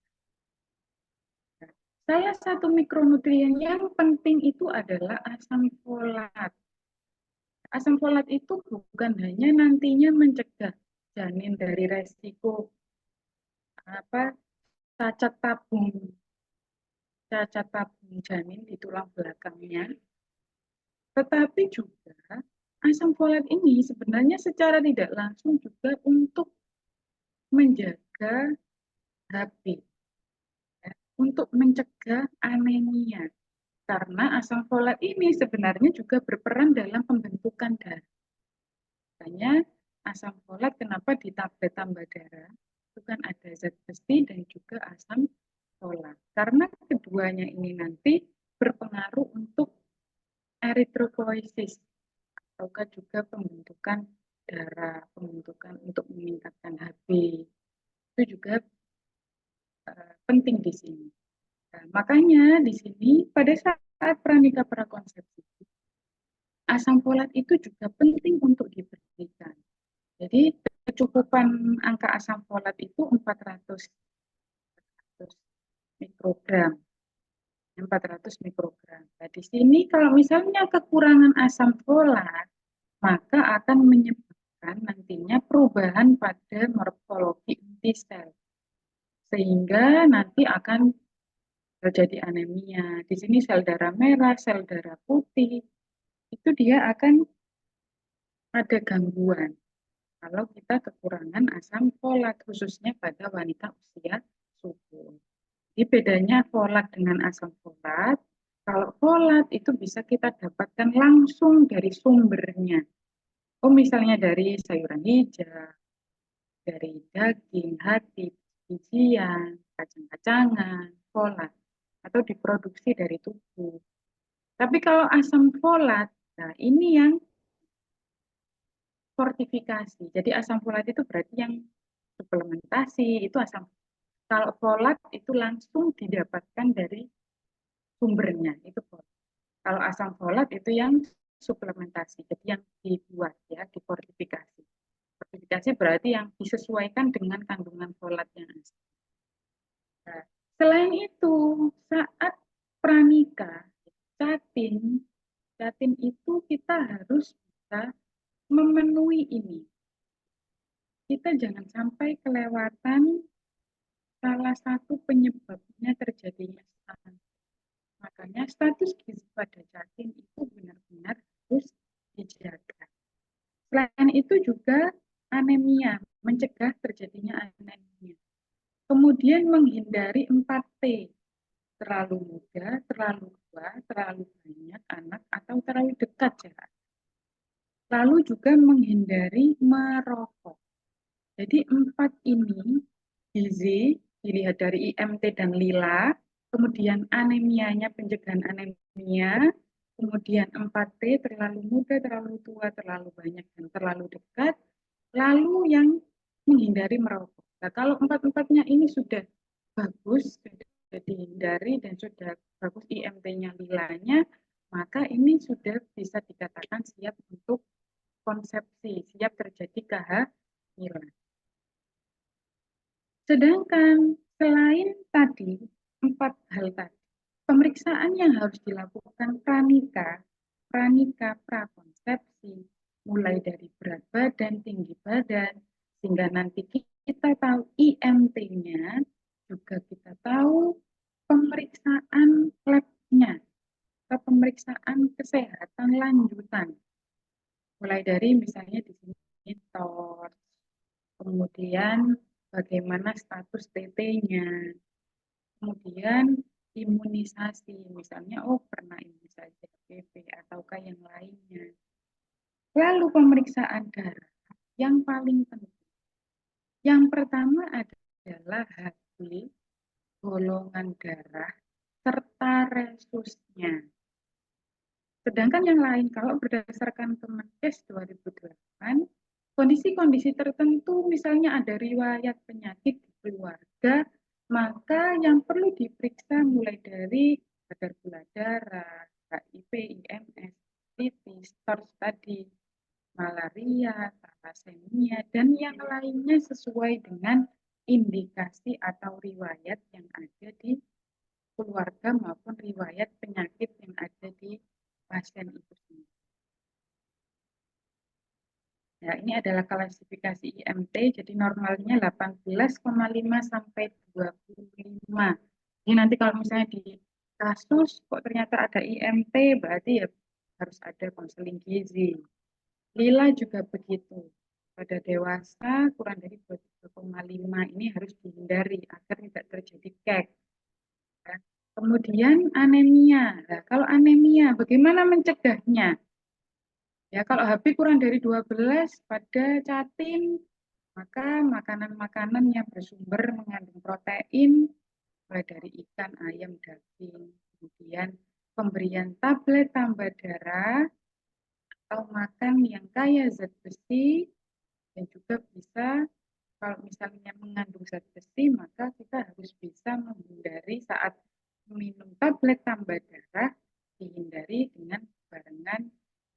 Salah satu mikronutrien yang penting itu adalah asam folat. Asam folat itu bukan hanya nantinya mencegah janin dari resiko cacat tabung janin di tulang belakangnya, tetapi juga asam folat ini sebenarnya secara tidak langsung juga untuk menjaga HB, ya, untuk mencegah anemia. Karena asam folat ini sebenarnya juga berperan dalam pembentukan darah. Makanya asam folat kenapa di tablet tambah darah itu kan ada zat besi dan juga asam folat. Karena keduanya ini nanti berpengaruh untuk eritropoiesis ataukah juga pembentukan darah, pembentukan untuk meningkatkan HB. Itu juga penting di sini. Nah, makanya di sini pada saat pranikah prakonsepsi asam folat itu juga penting untuk diberikan. Jadi kecukupan angka asam folat itu 400 mikrogram. 400 mikrogram. Nah, di sini kalau misalnya kekurangan asam folat, maka akan menyebabkan nantinya perubahan pada morfologi inti sel. Sehingga nanti akan terjadi anemia. Di sini sel darah merah, sel darah putih, itu dia akan ada gangguan kalau kita kekurangan asam folat, khususnya pada wanita usia subur. Jadi bedanya folat dengan asam folat, kalau folat itu bisa kita dapatkan langsung dari sumbernya. Oh, misalnya dari sayuran hijau, dari daging, hati, bijian, kacang-kacangan, folat, atau diproduksi dari tubuh. Tapi kalau asam folat, nah ini yang fortifikasi. Jadi asam folat itu berarti yang suplementasi, itu asam. Kalau folat itu langsung didapatkan dari sumbernya, itu folat. Kalau asam folat itu yang suplementasi, jadi yang dibuat ya, difortifikasi. Fortifikasi berarti yang disesuaikan dengan kandungan folat yang asli. Nah, selain itu, saat pranikah, catin itu kita harus bisa memenuhi ini. Kita jangan sampai kelewatan salah satu penyebabnya terjadinya stunting. Makanya status gizi pada catin itu benar-benar harus dijaga. Selain itu juga anemia, mencegah terjadinya anemia. Kemudian menghindari 4T, terlalu muda, terlalu tua, terlalu banyak anak, atau terlalu dekat jarak. Lalu juga menghindari merokok. Jadi 4 ini gizi dilihat dari IMT dan lila, kemudian anemianya, pencegahan anemia, kemudian 4T terlalu muda, terlalu tua, terlalu banyak, dan terlalu dekat, lalu yang menghindari merokok. Nah, kalau 4-4-nya ini sudah bagus, sudah dihindari, dan sudah bagus IMT-nya lilanya, maka ini sudah bisa dikatakan siap untuk konsepsi, siap terjadi kehamilan. Sedangkan Selain tadi, 4 hal tadi, pemeriksaan yang harus dilakukan pranika, pranika prakonsepsi, mulai dari berat badan, tinggi badan, sehingga nanti kita tahu IMT-nya, juga kita tahu pemeriksaan lab-nya, atau pemeriksaan kesehatan lanjutan. Mulai dari misalnya di sini TORCH, kemudian bagaimana status TT-nya, kemudian imunisasi, misalnya pernah imunisasi HPV ataukah yang lainnya. Lalu pemeriksaan darah yang paling penting. Yang pertama adalah HB, golongan darah, serta resusnya. Sedangkan yang lain, kalau berdasarkan Kemenkes 2008, kondisi-kondisi tertentu, misalnya ada riwayat penyakit di keluarga, maka yang perlu diperiksa mulai dari kadar gula darah, HIV, IMS, hepatitis, TORCH tadi, malaria, thalassemia, dan yang lainnya sesuai dengan indikasi atau riwayat yang ada di keluarga maupun riwayat penyakit yang ada di pasien itu sendiri. Nah, ini adalah klasifikasi IMT, jadi normalnya 18,5 sampai 25. Ini nanti kalau misalnya di kasus kok ternyata ada IMT, berarti ya harus ada konseling gizi. Lila juga begitu. Pada dewasa kurang dari 23,5 ini harus dihindari agar tidak terjadi KEK. Ya. Kemudian anemia. Nah, kalau anemia, bagaimana mencegahnya? Ya, kalau HB kurang dari 12 pada catin, maka makanan-makanan yang bersumber mengandung protein, mulai dari ikan, ayam, daging, kemudian pemberian tablet tambah darah, atau makan yang kaya zat besi, dan juga bisa, kalau misalnya mengandung zat besi, maka kita harus bisa menghindari saat minum tablet tambah darah, dihindari dengan barengan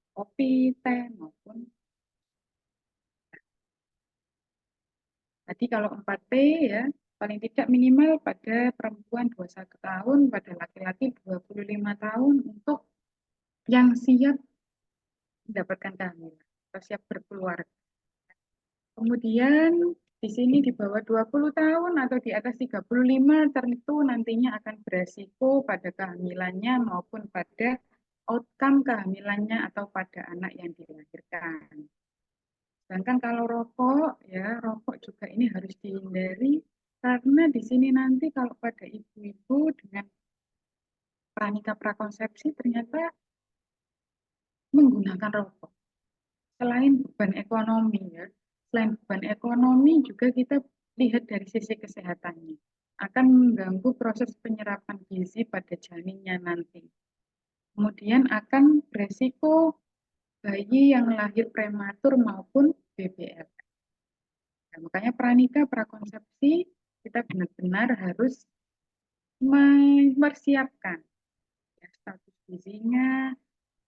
kopi, teh, maupun tadi kalau 4P ya, paling tidak minimal pada perempuan 21 tahun, pada laki-laki 25 tahun untuk yang siap mendapatkan kehamilan atau siap berkeluarga. Kemudian di sini di bawah 20 tahun atau di atas 35 tentu nantinya akan beresiko pada kehamilannya maupun pada outcome kehamilannya atau pada anak yang dilahirkan. Sedangkan kalau rokok, ya rokok juga ini harus dihindari karena di sini nanti kalau pada ibu-ibu dengan pranika prakonsepsi ternyata menggunakan rokok. Selain beban ekonomi ya, selain beban ekonomi juga kita lihat dari sisi kesehatannya. Akan mengganggu proses penyerapan gizi pada janinnya nanti. Kemudian akan beresiko bayi yang lahir prematur maupun BBL. Nah, makanya pranika prakonsepsi kita benar-benar harus mempersiapkan ya, status gizinya,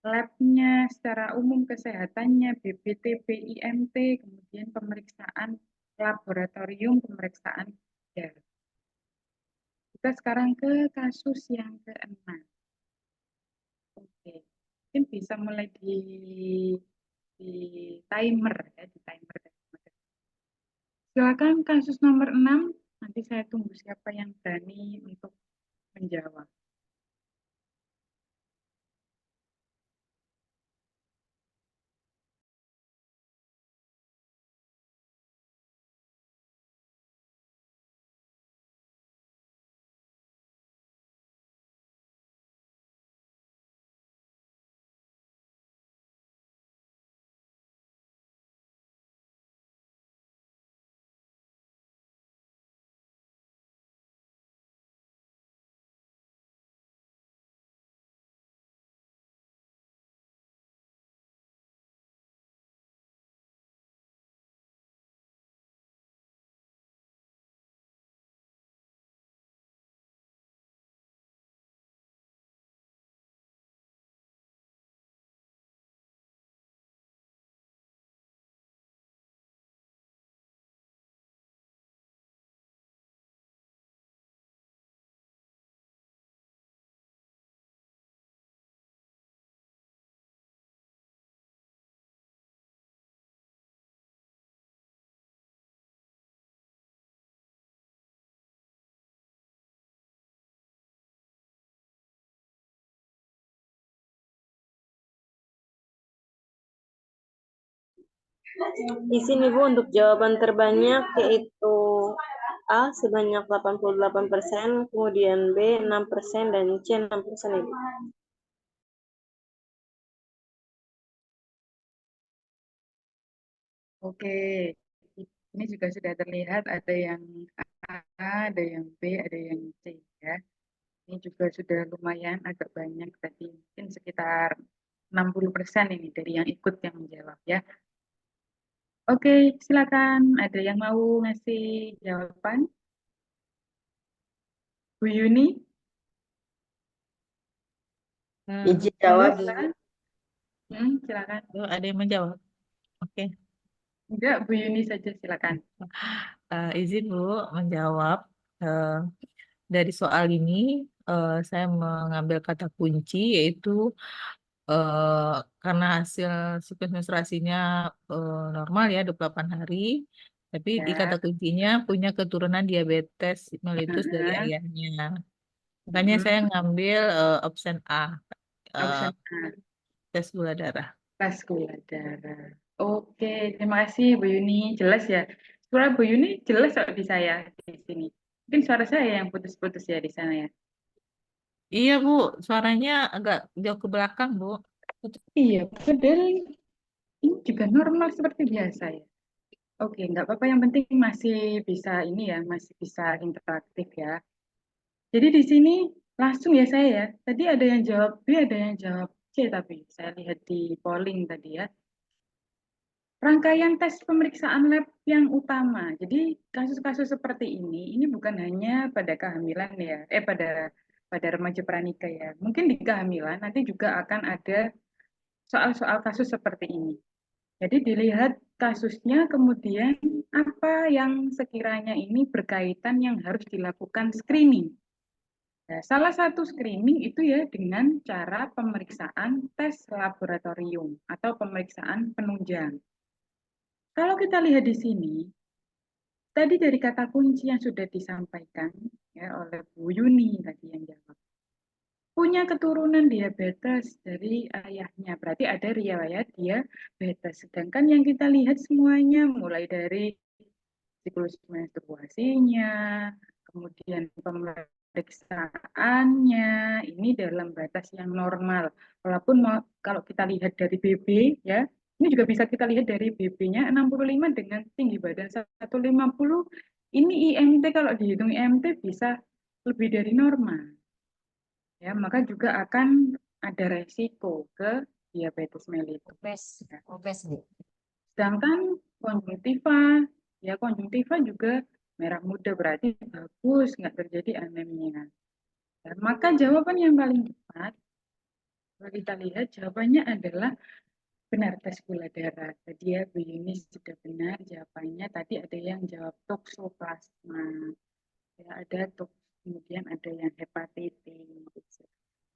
lab-nya, secara umum kesehatannya, BPT, IMT, kemudian pemeriksaan laboratorium, pemeriksaan darah. Kita sekarang ke kasus yang ke-6. Oke, mungkin bisa mulai di timer ya, di timer. Silakan kasus nomor 6, nanti saya tunggu siapa yang berani untuk menjawab. Di sini Bu untuk jawaban terbanyak yaitu A sebanyak 88%, kemudian B 6% dan C 6% Ibu. Oke, ini juga sudah terlihat ada yang A, ada yang B, ada yang C ya. Ini juga sudah lumayan agak banyak tadi, mungkin sekitar 60% ini dari yang ikut yang menjawab ya. Oke, silakan. Ada yang mau ngasih jawaban? Bu Yuni? Izin jawab. Silakan. Silakan. Ada yang menjawab. Oke. Enggak, Bu Yuni saja silakan. Izin Bu menjawab. Dari soal ini saya mengambil kata kunci yaitu karena hasil siklus menstruasinya normal ya 28 hari, tapi di Ya. kata kuncinya punya keturunan diabetes mellitus dari ayahnya. Makanya saya ngambil option A, Option A, tes gula darah. tes gula darah. Oke, terima kasih Bu Yuni. Jelas ya. Suara Bu Yuni jelas kok di saya di sini. Mungkin suara saya yang putus-putus ya di sana ya. Iya Bu, suaranya agak jauh ke belakang Bu. Iya, padahal ini juga normal seperti biasa ya. Oke, nggak apa-apa. Yang penting masih bisa ini ya, masih bisa interaktif ya. Jadi di sini langsung ya saya ya. Tadi ada yang jawab B, ada yang jawab C, tapi saya lihat di polling tadi ya. Rangkaian tes pemeriksaan lab yang utama. Jadi kasus-kasus seperti ini bukan hanya pada kehamilan ya, pada remaja pranika ya. Mungkin di kehamilan nanti juga akan ada soal-soal kasus seperti ini. Jadi dilihat kasusnya, kemudian apa yang sekiranya ini berkaitan yang harus dilakukan screening. Nah, salah satu screening itu ya dengan cara pemeriksaan tes laboratorium atau pemeriksaan penunjang. Kalau kita lihat di sini, tadi dari kata kunci yang sudah disampaikan ya oleh Bu Yuni tadi yang jawab. Punya keturunan diabetes dari ayahnya, berarti ada riwayat diabetes. Sedangkan yang kita lihat semuanya mulai dari siklus menstruasinya, kemudian pemeriksaannya, ini dalam batas yang normal. Walaupun kalau kita lihat dari BB, ya, ini juga bisa kita lihat dari BB-nya 65 dengan tinggi badan 150, ini IMT kalau dihitung IMT bisa lebih dari normal. Ya, maka juga akan ada resiko ke diabetes mellitus. Obes, Bu. Sedangkan konjungtiva, ya konjungtiva juga merah muda berarti bagus, nggak terjadi anemia. Dan maka jawaban yang paling tepat, kalau kita lihat jawabannya adalah benar tes gula darah. Tadi ya Bu Yuni sudah benar jawabannya. Tadi ada yang jawab toksoplasma, ya ada kemudian ada yang hepatitis.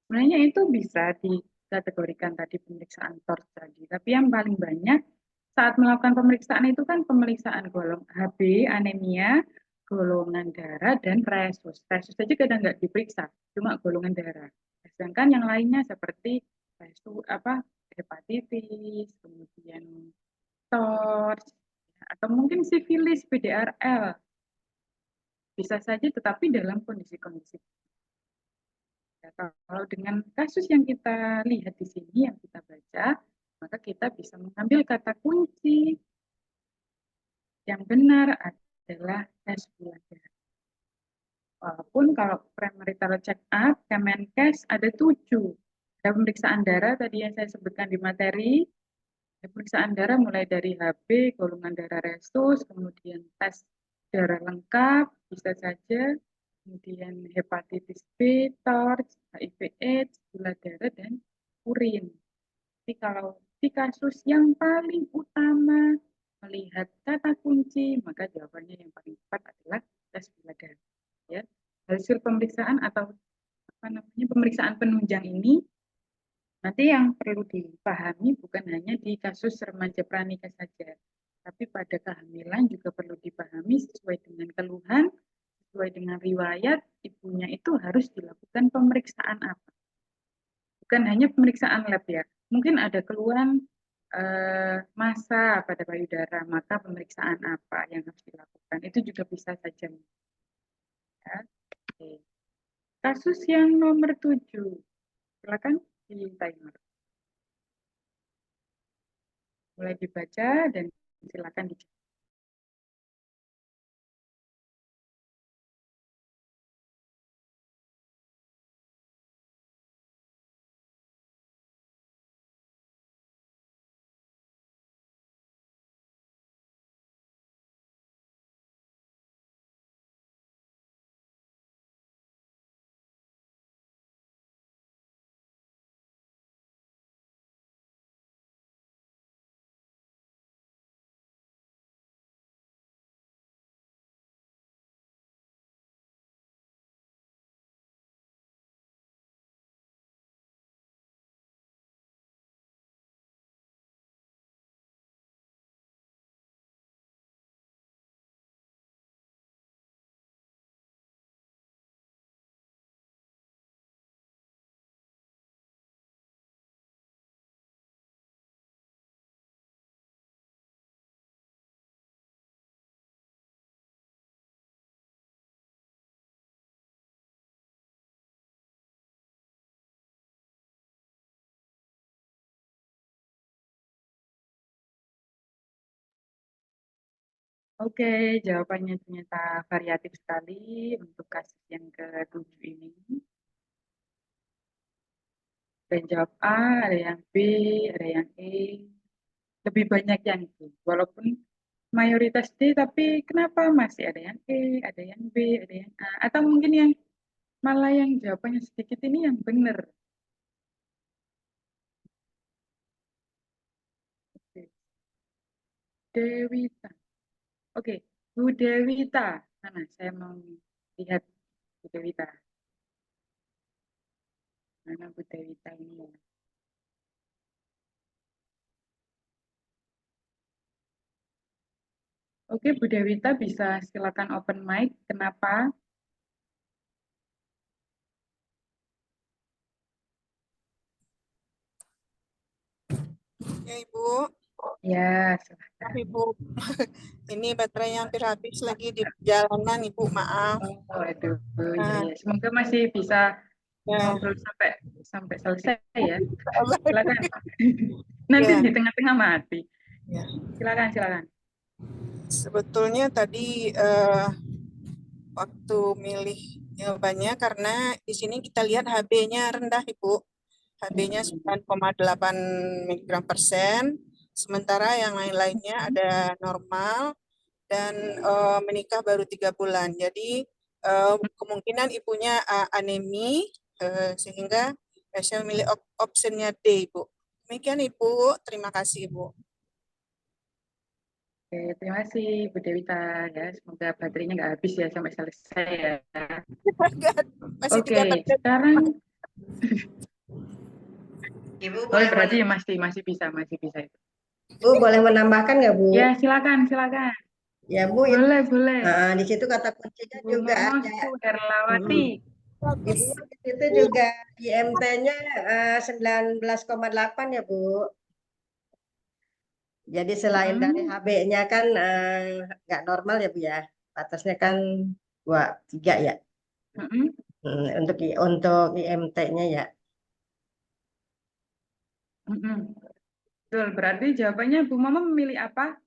Sebenarnya itu bisa dikategorikan tadi pemeriksaan TORCH tadi. Tapi yang paling banyak saat melakukan pemeriksaan itu kan pemeriksaan golongan HB, anemia, golongan darah, dan resus. Resus saja kadang nggak diperiksa, cuma golongan darah. Sedangkan yang lainnya seperti hepatitis, kemudian TORCH, atau mungkin sifilis, PDRL. Bisa saja tetapi dalam kondisi-kondisi. Ya, kalau dengan kasus yang kita lihat di sini, yang kita baca, maka kita bisa mengambil kata kunci yang benar adalah tes gula darah. Walaupun kalau premarital check up, Kemenkes ada 7. Ada pemeriksaan darah tadi yang saya sebutkan di materi, pemeriksaan darah mulai dari HB, golongan darah resus, kemudian tes darah lengkap, bisa saja, kemudian hepatitis B, TORCH, HIV/AIDS, gula darah, dan urin. Jadi kalau di kasus yang paling utama melihat kata kunci, maka jawabannya yang paling tepat adalah tes gula darah. Ya, hasil pemeriksaan atau pemeriksaan penunjang ini nanti yang perlu dipahami bukan hanya di kasus remaja pranika saja, tapi pada kehamilan juga perlu dipahami sesuai dengan keluhan, sesuai dengan riwayat ibunya itu harus dilakukan pemeriksaan apa. Bukan hanya pemeriksaan lab ya. Mungkin ada keluhan massa pada payudara, maka pemeriksaan apa yang harus dilakukan. Itu juga bisa saja. Ya. Oke. Kasus yang nomor 7. Silakan di timer. Mulai dibaca dan silakan dijawab. Oke, jawabannya ternyata variatif sekali untuk kasus yang ke-7 ini. Ada yang jawab A, ada yang B, ada yang E. Lebih banyak yang B. Walaupun mayoritas D, tapi kenapa masih ada yang E, ada yang B, ada yang A. Atau mungkin yang malah yang jawabannya sedikit ini yang benar. Oke. Dewita. Oke, Bu Dewita. Mana saya mau lihat Bu Dewita. Mana Bu Dewita ini ya? Oke, Bu Dewita bisa silakan open mic. Kenapa? Ya Ibu, Ya, maaf silakan. Ibu, ini baterainya hampir habis lagi di perjalanan Ibu, maaf. Oh, aduh, ya, Nah, ya. Semoga masih bisa ya, ngobrol sampai selesai ya. Allah. Silakan. Nanti Ya, di tengah-tengah mati. ya. Silakan, silakan. Sebetulnya tadi waktu milih jawabannya karena di sini kita lihat HB-nya rendah Ibu. HB-nya 9,8 mg/sen, sementara yang lain-lainnya ada normal dan menikah baru 3 bulan. Jadi kemungkinan ibunya anemi sehingga saya memilih opsinya D, Ibu. Demikian Ibu, terima kasih Ibu. Oke, terima kasih Bu Dewita ya. Semoga baterainya nggak habis ya sampai selesai ya. Masih Oke, 3 menit. sekarang Ibu oh, boleh berarti masih bisa itu. Bu boleh menambahkan nggak Bu? Ya, silakan. Ya Bu, itu, Boleh. di situ kata kuncinya Bu juga Momo ada. Suherlawati. Ibu di situ juga IMT-nya 19,8 ya Bu. Jadi selain dari HB-nya kan nggak normal ya Bu ya. Batasnya kan 3 ya. Untuk IMT-nya ya. Betul, berarti jawabannya Bu Mama memilih apa?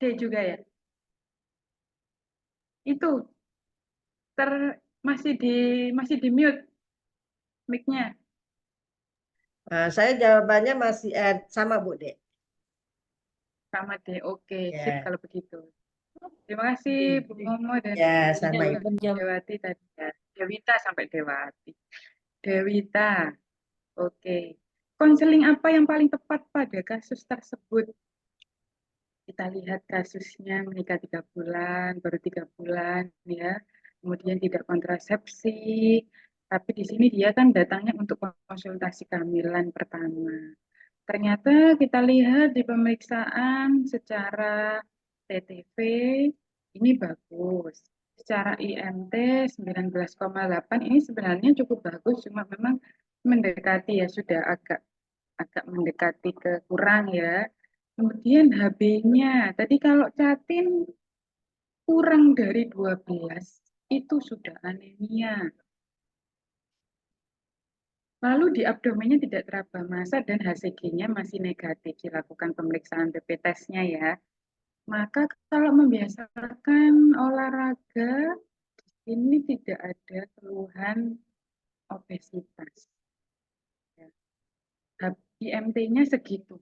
D juga ya? Itu masih di mute mic-nya. Saya jawabannya masih sama Bu D. Sama D. Oke, Ya. sip kalau begitu. Terima kasih Bu Momo dan Ya, Bu sama Ibu. Dewati tadi ya. Dewita sampai Dewati. Dewita. Oke. Konseling apa yang paling tepat pada kasus tersebut? Kita lihat kasusnya menikah 3 bulan, baru 3 bulan ya. Kemudian tidak kontrasepsi. Tapi di sini dia kan datangnya untuk konsultasi kehamilan pertama. Ternyata kita lihat di pemeriksaan secara TTV ini bagus. Secara IMT 19,8 ini sebenarnya cukup bagus, cuma memang mendekati ya sudah agak agak mendekati ke kurang ya. Kemudian HB-nya, tadi kalau Catin kurang dari 12 itu sudah anemia. Lalu di abdomennya tidak teraba massa dan HCG-nya masih negatif, dilakukan pemeriksaan BP testnya ya. Maka kalau membiasakan olahraga, ini tidak ada keluhan obesitas. Ya. IMT-nya segitu.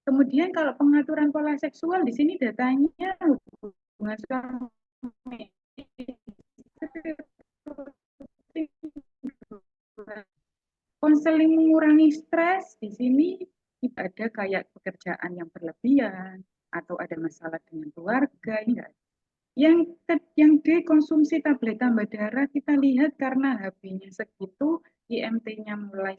Kemudian kalau pengaturan pola seksual di sini datanya hubungan suami konseling mengurangi stres di sini tidak ada kayak pekerjaan yang berlebihan atau ada masalah dengan keluarga, enggak. Yang dikonsumsi tablet tambah darah kita lihat karena HB-nya segitu, IMT-nya mulai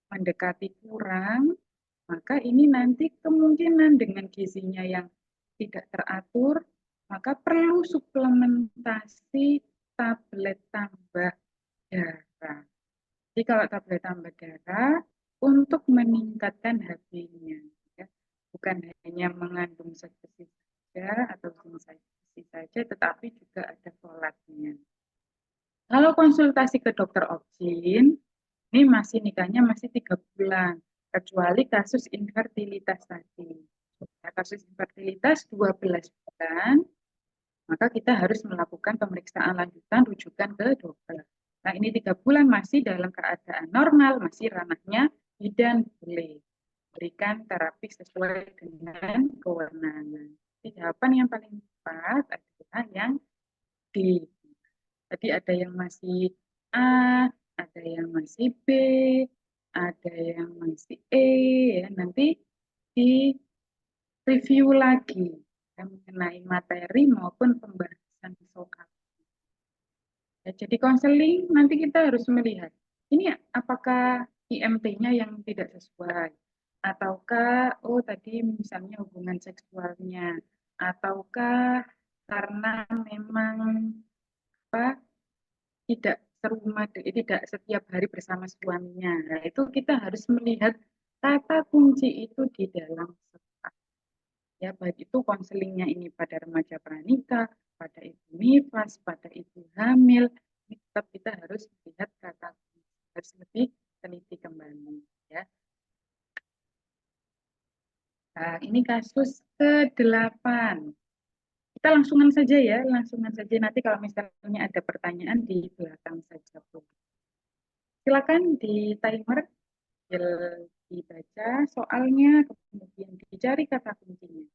mendekati kurang, maka ini nanti kemungkinan dengan gizinya yang tidak teratur, maka perlu suplementasi tablet tambah darah. Jadi kalau tablet tambah darah untuk meningkatkan HB-nya, ya. Bukan hanya mengandung zat besi saja atau zinc besi saja, tetapi juga ada folatnya. Kalau konsultasi ke dokter obgyn, ini masih nikahnya masih 3 bulan, kecuali kasus infertilitas tadi. Nah, kasus infertilitas 12 bulan, maka kita harus melakukan pemeriksaan lanjutan rujukan ke dokter. Nah, ini 3 bulan masih dalam keadaan normal, masih ranahnya bidan boleh berikan terapi sesuai dengan kewenangan. Jadi jawaban yang paling tepat adalah yang D. Jadi ada yang masih A, ada yang masih B, ada yang masih E, ya. Nanti di review lagi ya, mengenai materi maupun pembahasan soal. Ya, jadi konseling nanti kita harus melihat ini apakah IMT-nya yang tidak sesuai, ataukah tadi misalnya hubungan seksualnya, ataukah karena memang apa tidak serumah, tidak setiap hari bersama suaminya. Nah, itu kita harus melihat kata kunci itu di dalam soal. Ya, baik itu konselingnya ini pada remaja pranikah, pada ibu nifas, pada ibu hamil, ini tetap kita harus melihat kata kunci, harus lebih teliti kembali. Ya. Nah, ini kasus ke-8. Kita langsungan saja ya, langsungan saja. Nanti kalau misalnya ada pertanyaan di belakang saja, Bu. Silakan di timer, dibaca soalnya, kemudian dicari kata kuncinya.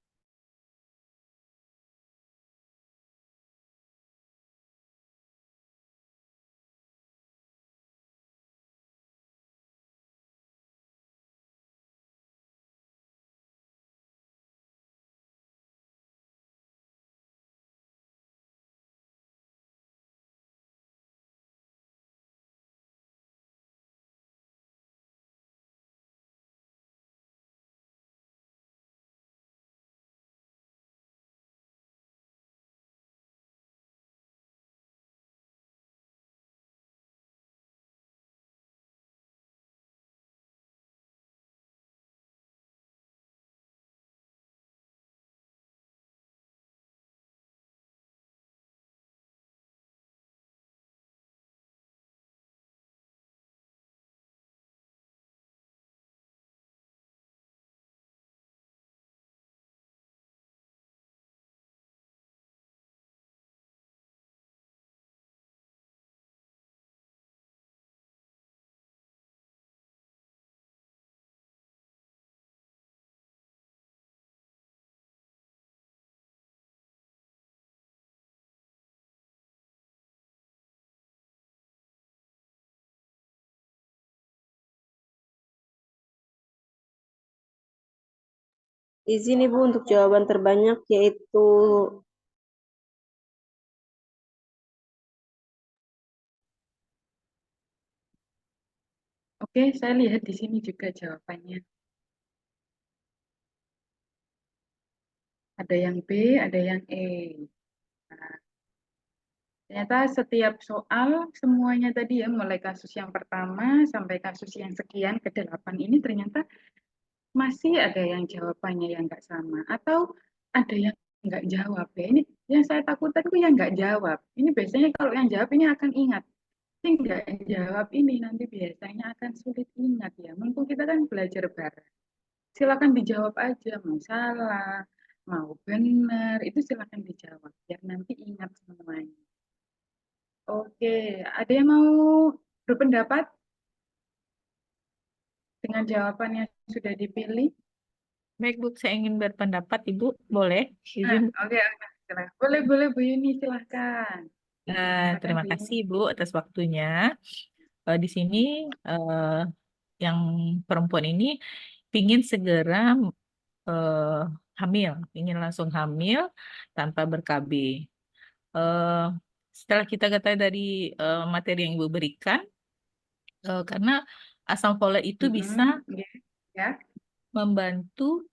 Izin Ibu untuk jawaban terbanyak yaitu Oke, saya lihat di sini juga jawabannya. Ada yang B, ada yang E. Nah, Ternyata setiap soal semuanya tadi ya, mulai kasus yang pertama sampai kasus yang sekian ke-8 ini ternyata masih ada yang jawabannya yang nggak sama atau ada yang nggak jawab ya. Ini yang saya takutkan itu yang nggak jawab. Ini biasanya kalau yang jawab ini akan ingat. Yang nggak jawab ini nanti biasanya akan sulit ingat ya. Mumpung kita kan belajar bareng. Silakan dijawab aja, mau salah, mau benar, itu silakan dijawab biar nanti ingat semuanya. Oke, ada yang mau berpendapat dengan jawaban yang sudah dipilih? Baik, Bu, saya ingin berpendapat, Ibu. Boleh? Izin, Bu. Oke, silakan. Boleh Bu Yuni, silahkan. Silakan Terima Bu kasih, Yuni. Bu, atas waktunya. Di sini yang perempuan ini ingin segera hamil, ingin langsung hamil tanpa ber-KB. Setelah kita ketahui dari materi yang Ibu berikan, karena asam folat itu bisa Ya. membantu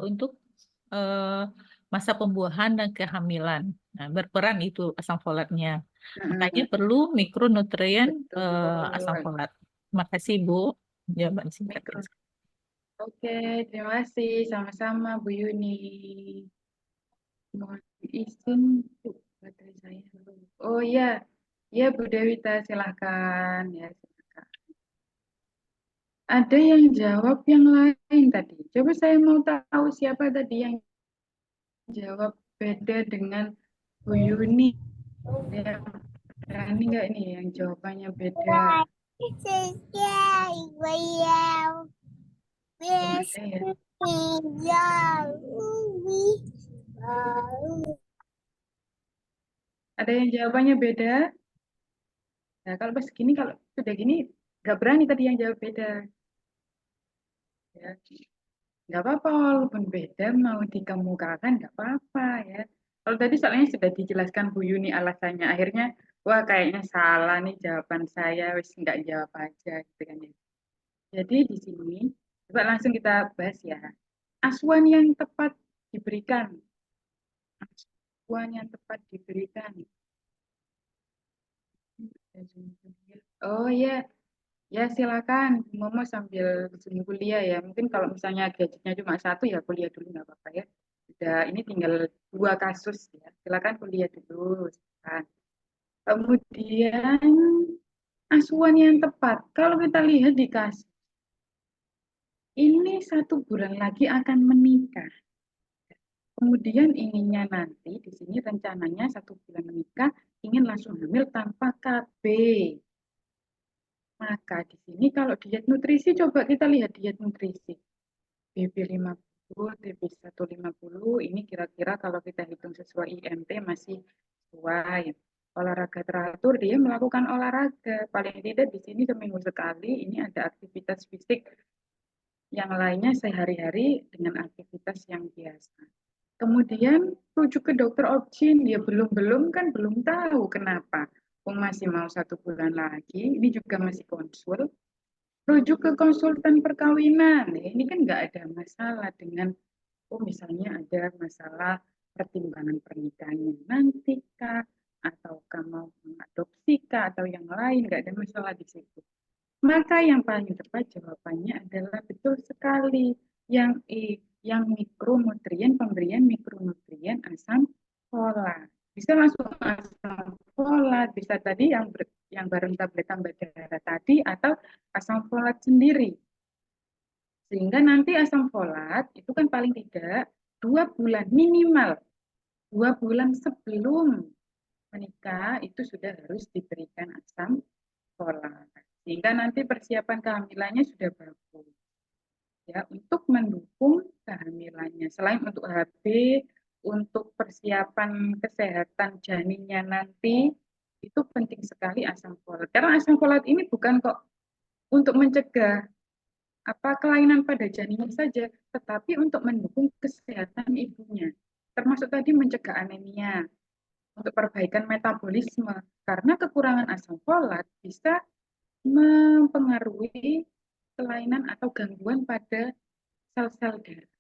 untuk masa pembuahan dan kehamilan. Nah, berperan itu asam folatnya. Makanya perlu mikronutrien asam folat. Terima kasih, Bu. Jawaban singkatnya. Oke, terima kasih. Sama-sama Bu Yuni. Mohon izin, Bu, baterai saya. Oh iya, ya Bu Dewita, silahkan. Ya, silakan. Ada yang jawab yang lain tadi. Coba saya mau tahu siapa tadi yang jawab beda dengan Bu Yuni. Ya, berani nggak nih yang jawabannya beda? Ada yang jawabannya beda? Nah, kalau pas gini, kalau sudah gini, nggak berani tadi yang jawab beda. Ya, nggak apa-apa, walaupun beda mau dikemukakan, nggak apa-apa ya. Kalau tadi soalnya sudah dijelaskan Bu Yuni alasannya, akhirnya, wah kayaknya salah nih jawaban saya, wis nggak jawab aja, gitu kan ya. Jadi di sini, coba langsung kita bahas ya. Asuhan yang tepat diberikan. Asuhan yang tepat diberikan. Oh ya, ya silakan. Momo sambil Zoom kuliah ya. Mungkin kalau misalnya gadgetnya cuma satu ya kuliah dulu nggak apa-apa ya. Udah, ini tinggal 2 kasus ya. Silakan kuliah dulu. Silakan. Kemudian asuhan yang tepat. Kalau kita lihat di kasus ini 1 bulan lagi akan menikah. Kemudian inginnya nanti di sini rencananya 1 bulan menikah ingin langsung hamil tanpa KB. Maka di sini kalau diet nutrisi coba kita lihat diet nutrisi. BB50, TB150 ini kira-kira kalau kita hitung sesuai IMT masih sesuai. Olahraga teratur dia melakukan olahraga paling tidak di sini seminggu sekali ini ada aktivitas fisik yang lainnya sehari-hari dengan aktivitas yang biasa. Kemudian rujuk ke dokter obgyn, ya belum kan belum tahu kenapa. Masih mau 1 bulan lagi, ini juga masih konsul. Rujuk ke konsultan perkawinan, ini kan nggak ada masalah dengan, misalnya ada masalah pertimbangan pernikahannya nanti kah, atau mau mengadopsi kah, atau yang lain, nggak ada masalah di situ. Maka yang paling tepat jawabannya adalah betul sekali yang mikronutrien, pemberian mikronutrien asam folat. Bisa langsung asam folat, bisa tadi yang bareng tablet tambah darah tadi atau asam folat sendiri. Sehingga nanti asam folat itu kan paling tidak 2 bulan minimal. 2 bulan sebelum menikah itu sudah harus diberikan asam folat. Sehingga nanti persiapan kehamilannya sudah bagus. Ya, untuk mendukung kehamilannya. Selain untuk HB, untuk persiapan kesehatan janinnya nanti, itu penting sekali asam folat. Karena asam folat ini bukan kok untuk mencegah kelainan pada janinnya saja, tetapi untuk mendukung kesehatan ibunya. Termasuk tadi mencegah anemia, untuk perbaikan metabolisme. Karena kekurangan asam folat bisa mempengaruhi kelainan atau gangguan pada sel-sel darah.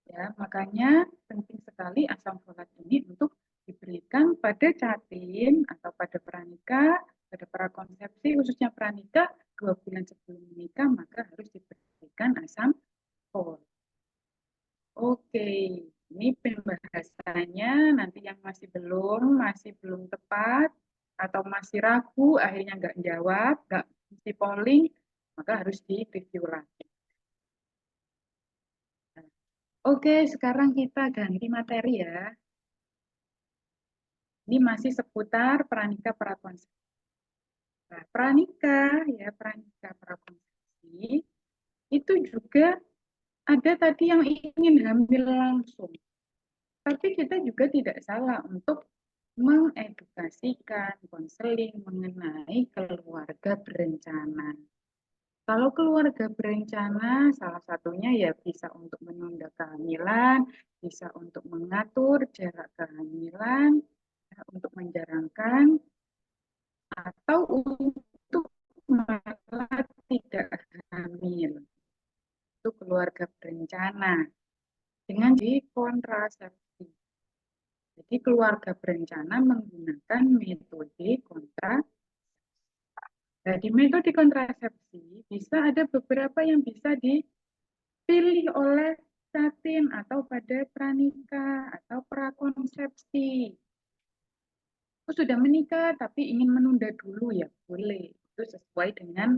Ya, makanya penting sekali asam folat ini untuk diberikan pada Catin atau pada pranikah, pada prakonsepsi, khususnya pranikah 2 bulan sebelum menikah, maka harus diberikan asam folat. Oke, ini pembahasannya. Nanti yang masih belum tepat, atau masih ragu, akhirnya nggak jawab, nggak mesti polling, maka harus di-review lagi. Oke, sekarang kita ganti materi ya. Ini masih seputar pranikah prakonsepsi. Nah, pranikah prakonsepsi itu juga ada tadi yang ingin hamil langsung. Tapi kita juga tidak salah untuk mengedukasikan, konseling mengenai keluarga berencana. Kalau keluarga berencana, salah satunya ya bisa untuk menunda kehamilan, bisa untuk mengatur jarak kehamilan, untuk menjarangkan, atau untuk malah tidak hamil. Itu keluarga berencana dengan kontrasepsi. Jadi keluarga berencana menggunakan metode kontrasepsi. Nah, di metode kontrasepsi bisa ada beberapa yang bisa dipilih oleh Catin atau pada pranikah atau prakonsepsi. Aku sudah menikah tapi ingin menunda dulu ya boleh. Itu sesuai dengan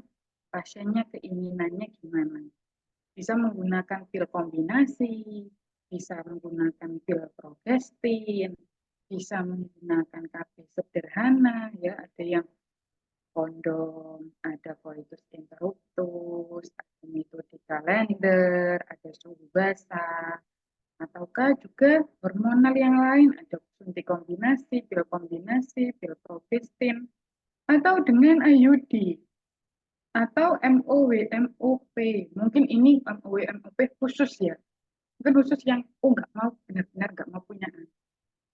pasiennya keinginannya gimana. Bisa menggunakan pil kombinasi, bisa menggunakan pil progestin, bisa menggunakan KB sederhana ya, ada yang kondom, ada coitus interruptus, ada metode kalender, ada suhu basah, ataukah juga hormonal yang lain, ada suntik kombinasi, pil progestin, atau dengan IUD, atau MOW, MOP. Mungkin ini MOW, MOP khusus ya. Mungkin khusus yang, nggak mau, benar-benar nggak mau punya anak.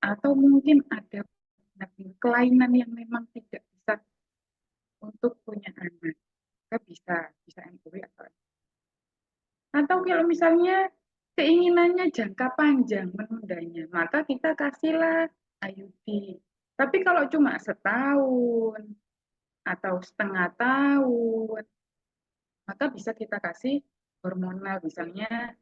Atau mungkin ada kelainan yang memang tidak bisa untuk punya anak. Kita bisa MOW atau kalau misalnya keinginannya jangka panjang menundanya, maka kita kasihlah IUD. Tapi kalau cuma setahun atau setengah tahun, maka bisa kita kasih hormonal, misalnya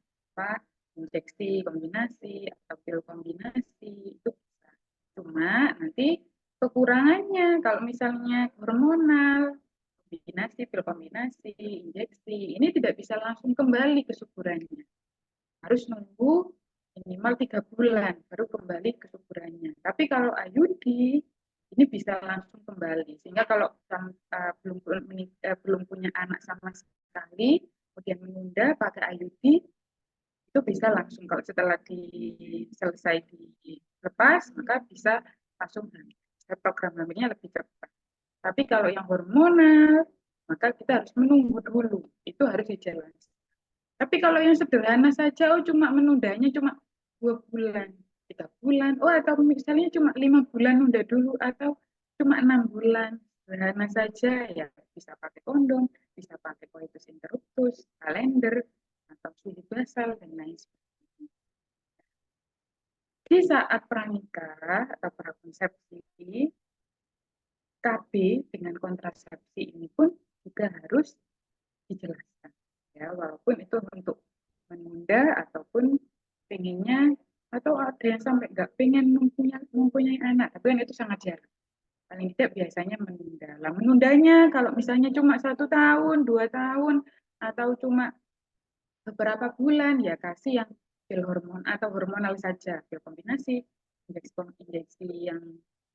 injeksi kombinasi atau pil kombinasi, itu bisa. Cuma nanti kekurangannya kalau misalnya hormonal, kombinasi, pil kombinasi, injeksi, ini tidak bisa langsung kembali ke suburannya. Harus nunggu minimal 3 bulan baru kembali ke suburannya. Tapi kalau IUD ini bisa langsung kembali. Sehingga kalau belum punya anak sama sekali, kemudian menunda pakai IUD, itu bisa langsung kalau setelah selesai dilepas, maka bisa langsung hamil. Program hamilnya lebih cepat. Tapi kalau yang hormonal, maka kita harus menunggu dulu. Itu harus dijelaskan. Tapi kalau yang sederhana saja, cuma menundanya cuma 2 bulan, 3 bulan, atau misalnya cuma 5 bulan nunda dulu, atau cuma 6 bulan, sederhana saja, ya bisa pakai kondom, bisa pakai coitus interruptus, kalender, atau suhu basal, dan lain sebagainya. Di saat pranikah atau prakonsepsi, KB dengan kontrasepsi ini pun juga harus dijelaskan. Ya, walaupun itu untuk menunda ataupun pengennya, atau ada yang sampai nggak pengen mempunyai anak, tapi kan itu sangat jarang. Paling tidak biasanya menunda. Lah menundanya kalau misalnya cuma 1 tahun, 2 tahun, atau cuma beberapa bulan, ya kasih yang pil hormon atau hormonal saja, pil kombinasi, injeksi yang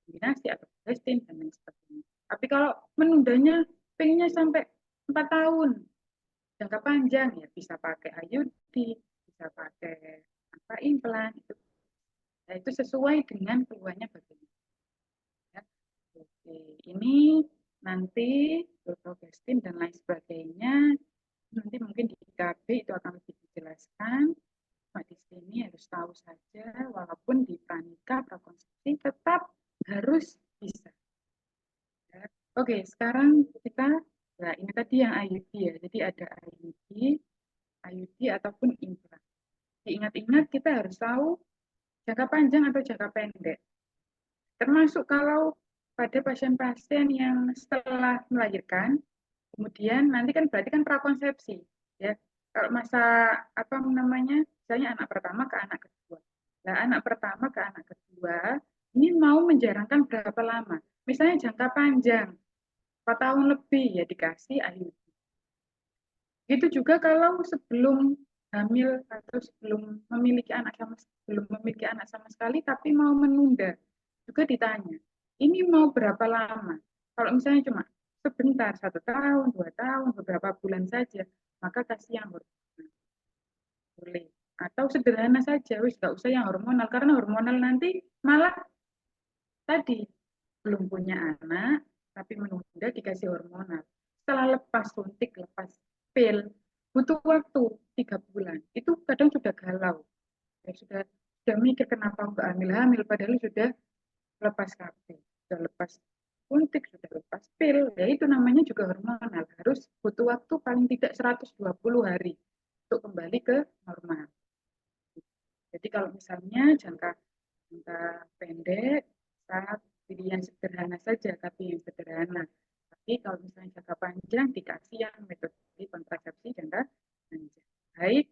kombinasi atau progestin dan lain sebagainya. Tapi kalau menundanya pengennya sampai 4 tahun, jangka panjang, ya bisa pakai IUD, bisa pakai implan, itu sesuai dengan keluhannya bagaimana. Ya. Oke, ini nanti progestin dan lain sebagainya, nanti mungkin di KB itu akan lebih dijelaskan. Di sini harus tahu saja, walaupun di pranikah prakonsepsi tetap harus bisa. Ya. Oke, sekarang kita, nah ini tadi yang IUD ya, jadi ada IUD ataupun implan. Diingat-ingat kita harus tahu jangka panjang atau jangka pendek. Termasuk kalau pada pasien-pasien yang setelah melahirkan, kemudian nanti kan berarti kan prakonsepsi, ya. Kalau masa apa namanya, misalnya anak pertama ke anak kedua. Nah, anak pertama ke anak kedua ini mau menjarangkan berapa lama? Misalnya jangka panjang, 4 tahun lebih ya dikasih AYUD. Itu juga kalau sebelum hamil atau sebelum memiliki anak sama sekali tapi mau menunda juga ditanya ini mau berapa lama. Kalau misalnya cuma sebentar 1 tahun 2 tahun beberapa bulan saja maka kasih yang hormonal boleh atau sederhana saja wis gak usah yang hormonal karena hormonal nanti malah tadi belum punya anak tapi menunda dikasih hormonal setelah lepas suntik lepas pil butuh waktu 3 bulan itu kadang sudah galau ya sudah mikir kenapa nggak hamil padahal sudah lepas KB sudah lepas suntik sudah lepas pil ya itu namanya juga hormonal harus butuh waktu paling tidak 120 hari untuk kembali ke normal jadi kalau misalnya jangka pendek saat pilihan sederhana saja tapi yang sederhana tapi kalau misalnya jangka panjang dikasih yang metode kontrasepsi jangka panjang baik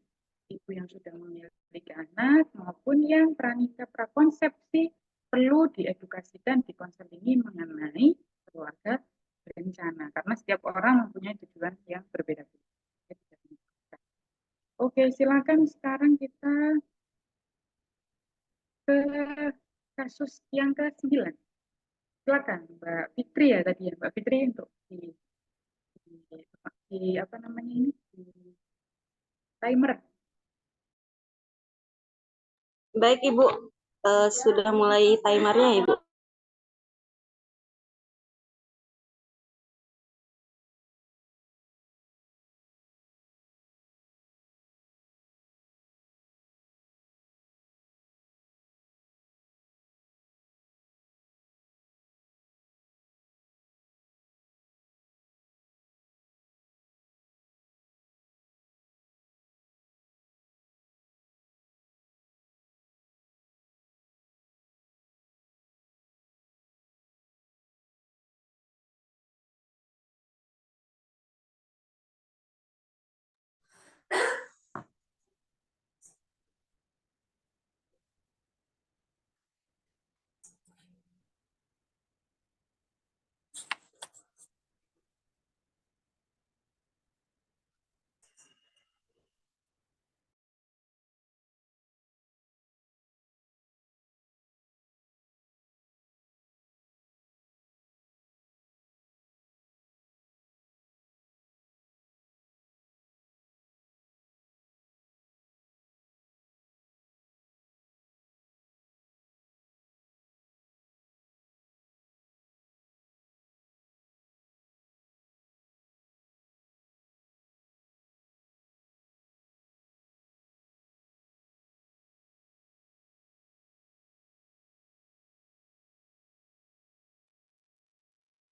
ibu yang sudah memiliki anak maupun yang pranikah prakonsepsi perlu diedukasikan dikonselingi mengenai keluarga berencana karena setiap orang mempunyai tujuan yang berbeda-beda. Oke, silakan sekarang kita ke kasus yang ke-9. Silakan Mbak Fitri ya tadi ya Mbak Fitri untuk di apa namanya ini di timer. Baik Ibu, sudah mulai timernya Ibu.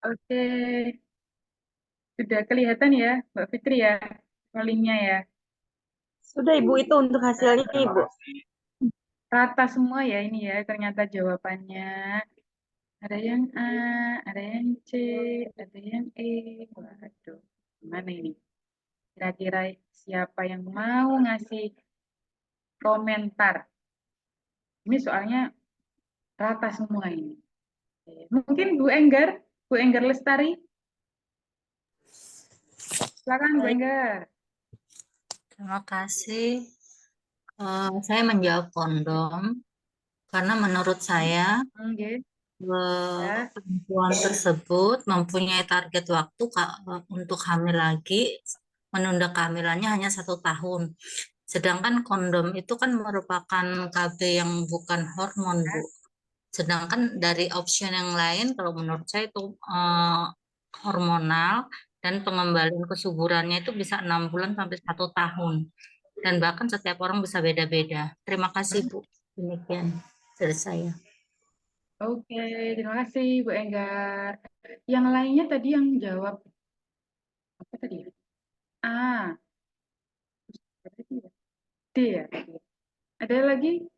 Oke, sudah kelihatan ya Mbak Fitri ya linknya ya. Sudah Ibu itu untuk hasilnya Ibu. Rata semua ya ini ya ternyata jawabannya. Ada yang A, ada yang C, ada yang E. Waduh, gimana ini? Kira-kira siapa yang mau ngasih komentar? Ini soalnya rata semua ini. Mungkin Bu Enggar Lestari. Silakan Bu Enggar. Terima kasih. Saya menjawab kondom karena menurut saya perempuan tersebut mempunyai target waktu untuk hamil lagi, menunda kehamilannya hanya 1 tahun. Sedangkan kondom itu kan merupakan KB yang bukan hormon, Bu. Sedangkan dari option yang lain, kalau menurut saya itu hormonal dan pengembalian kesuburannya itu bisa 6 bulan sampai 1 tahun. Dan bahkan setiap orang bisa beda-beda. Terima kasih, Bu. Demikian dari saya. Oke, terima kasih Bu Enggar. Yang lainnya tadi yang jawab apa tadi? A. D ya. Ada lagi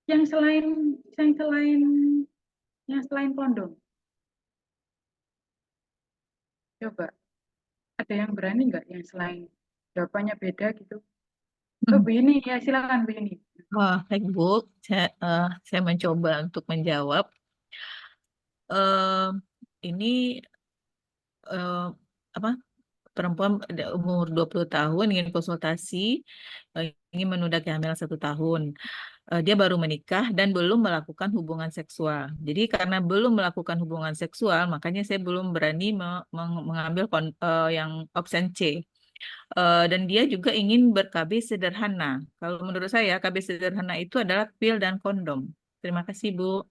yang selain yang selain kondom? Coba, ada yang berani nggak yang selain jawabannya beda gitu? Oh, Bu Yuni, ya silakan Bu Yuni. Wah, baik Bu, saya mencoba untuk menjawab. Eh, ini apa? Perempuan umur 20 tahun ingin konsultasi, ingin menunda kehamilan 1 tahun. Dia baru menikah dan belum melakukan hubungan seksual. Jadi karena belum melakukan hubungan seksual, makanya saya belum berani mengambil yang option C. Dan dia juga ingin ber-KB sederhana. Kalau menurut saya, KB sederhana itu adalah pil dan kondom. Terima kasih, Bu.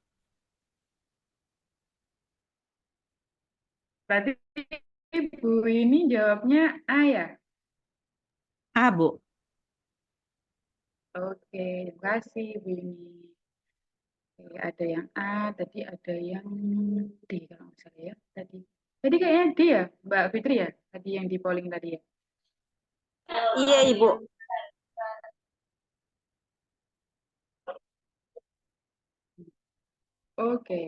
Berarti Bu ini jawabnya A ya? A, Bu. Oke, terima kasih Bu Yuni. Oke, ada yang A, tadi ada yang D kalau nggak salah ya. Tadi kayaknya D ya, Mbak Fitri ya? Tadi yang di polling tadi ya. Iya, Ibu. Oke.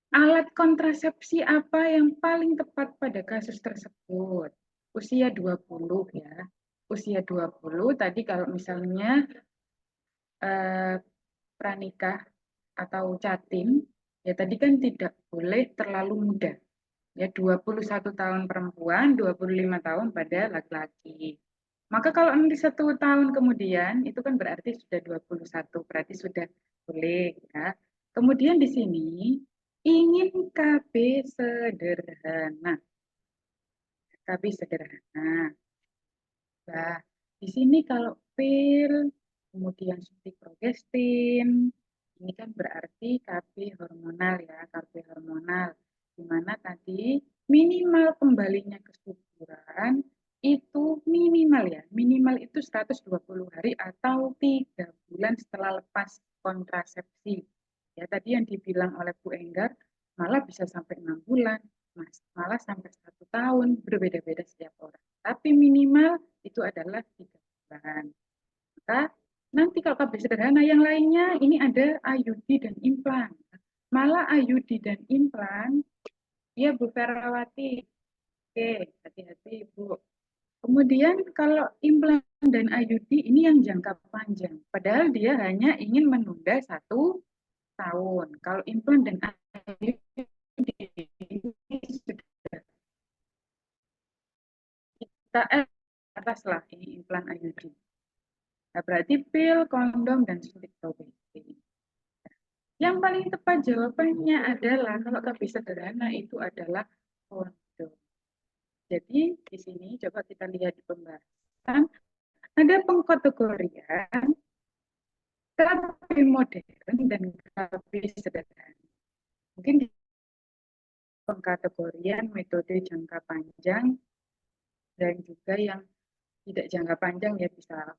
Alat kontrasepsi apa yang paling tepat pada kasus tersebut? Usia 20 ya. Usia 20 tadi kalau misalnya pranikah atau catim, ya tadi kan tidak boleh terlalu muda. Ya 21 tahun perempuan, 25 tahun pada laki-laki. Maka kalau nanti 1 tahun kemudian, itu kan berarti sudah 21, berarti sudah boleh ya. Kemudian di sini, ingin KB sederhana. KB sederhana. Nah, di sini kalau pil, kemudian suntik progestin, ini kan berarti KB hormonal ya, KB hormonal. Di mana tadi minimal kembalinya kesuburan itu minimal ya, minimal itu 120 hari atau 3 bulan setelah lepas kontrasepsi. Ya, tadi yang dibilang oleh Bu Enggar, malah bisa sampai 6 bulan, malah sampai 1 tahun, berbeda-beda setiap orang. Tapi minimal itu adalah 3 bulan. Maka nanti kalau KB sederhana yang lainnya, ini ada IUD dan implan. Malah IUD dan implan, ya Bu Ferawati, oke, hati-hati Bu. Kemudian kalau implan dan IUD ini yang jangka panjang, padahal dia hanya ingin menunda 1 tahun. Kalau implan dan IUD ini sudah kita atas lah ini implan IUD. Nah, berarti pil, kondom, dan suntik progestin. Yang paling tepat jawabannya adalah kalau KB sederhana itu adalah kondom. Jadi di sini coba kita lihat di pembahasan ada pengkategorian KB modern dan KB sederhana. Mungkin di pengkategorian metode jangka panjang dan juga yang tidak jangka panjang ya bisa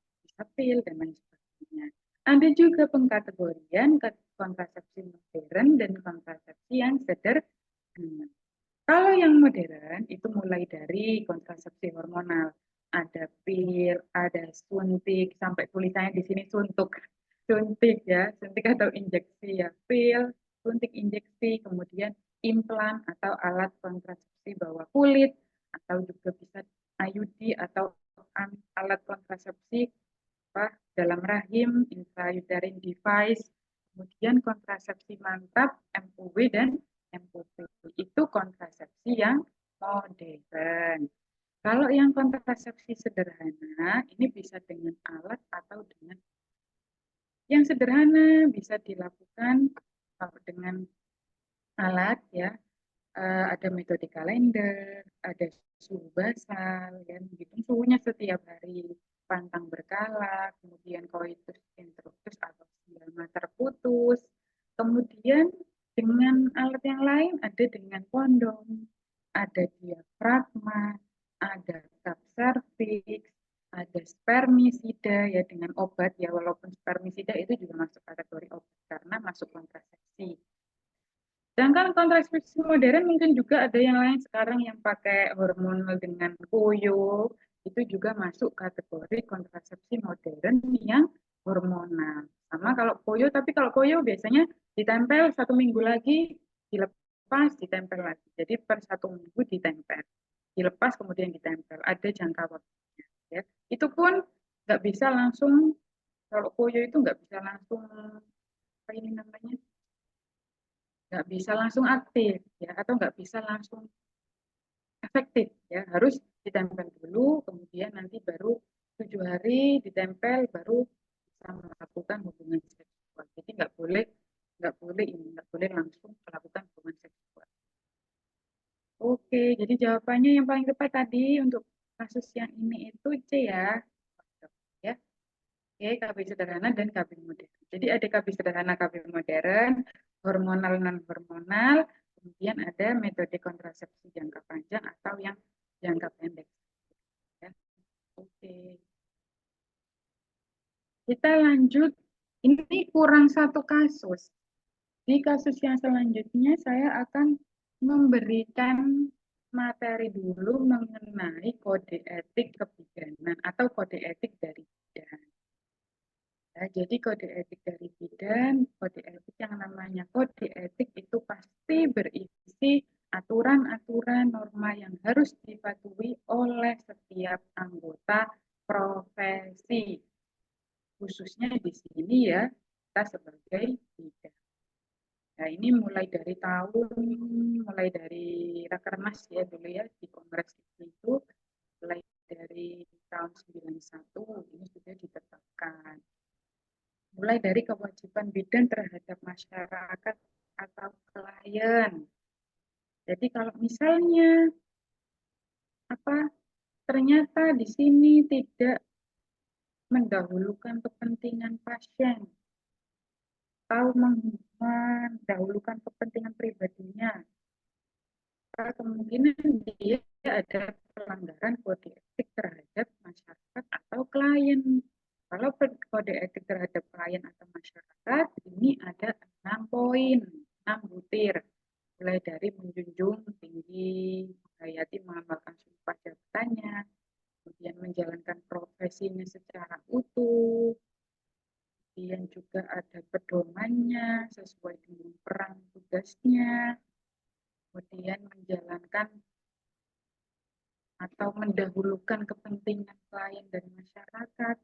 pil dan lain sebagainya. Ada juga pengkategorian kontrasepsi modern dan kontrasepsi yang sederhana. Kalau yang modern itu mulai dari kontrasepsi hormonal, ada pil, ada suntik, sampai tulisannya di sini suntik ya, suntik atau injeksi ya, pil, suntik injeksi, kemudian implan atau alat kontrasepsi bawah kulit, atau juga bisa IUD atau alat kontrasepsi dalam rahim, intrauterine device, kemudian kontrasepsi mantap, MUW dan MUP. Itu kontrasepsi yang modern. Kalau yang kontrasepsi sederhana, ini bisa dengan alat atau dengan yang sederhana bisa dilakukan dengan alat ya. Ada metode kalender, ada suhu basal, ya, menghitung suhunya setiap hari, pantang berkala, kemudian coitus interruptus atau sperma terputus, kemudian dengan alat yang lain ada dengan kondom, ada diafragma, ada cup cervix, ada spermisida ya dengan obat ya, walaupun spermisida itu juga masuk kategori obat karena masuk kontrasepsi. Sedangkan kontrasepsi modern mungkin juga ada yang lain sekarang yang pakai hormonal dengan koyo, itu juga masuk kategori kontrasepsi modern yang hormonal. Sama kalau koyo, tapi kalau koyo biasanya ditempel 1 minggu lagi, dilepas, ditempel lagi. Jadi per 1 minggu ditempel, dilepas kemudian ditempel. Ada jangka waktunya. Ya. Itu pun nggak bisa langsung, kalau koyo itu nggak bisa langsung, apa ini namanya, nggak bisa langsung aktif, ya, atau nggak bisa langsung efektif, ya, harus ditempel dulu, kemudian nanti baru 7 hari ditempel, baru bisa melakukan hubungan seksual. Jadi nggak boleh langsung melakukan hubungan seksual. Oke, jadi jawabannya yang paling tepat tadi untuk kasus yang ini itu C ya. Ya. Oke, KB sederhana dan KB modern. Jadi ada KB sederhana, KB modern, hormonal non hormonal, kemudian ada metode kontrasepsi jangka panjang atau yang jangka pendek. Ya. Oke. Kita lanjut. Ini kurang satu kasus. Di kasus yang selanjutnya saya akan memberikan materi dulu mengenai kode etik kebidanan atau kode etik dari bidan. Ya, jadi kode etik dari bidan, kode etik yang namanya kode etik itu pasti berisi aturan-aturan norma yang harus dipatuhi oleh setiap anggota profesi. Khususnya di sini ya, kita sebagai bidan. Nah, ini mulai dari Rakernas ya dulu ya, di Kongres itu, mulai dari tahun 91, ini sudah ditetapkan. Mulai dari kewajiban bidan terhadap masyarakat atau klien. Jadi kalau misalnya ternyata di sini tidak mendahulukan kepentingan pasien atau mendahulukan kepentingan pribadinya, kemungkinan dia ada pelanggaran kode etik terhadap masyarakat atau klien. Kalau kode etik terhadap klien atau masyarakat, ini ada 6 poin, 6 butir. Mulai dari menjunjung tinggi, menghayati mengamalkan sumpah jabatannya, kemudian menjalankan profesinya secara utuh, kemudian juga ada pedomannya sesuai dengan peran tugasnya, kemudian menjalankan atau mendahulukan kepentingan klien dan masyarakat,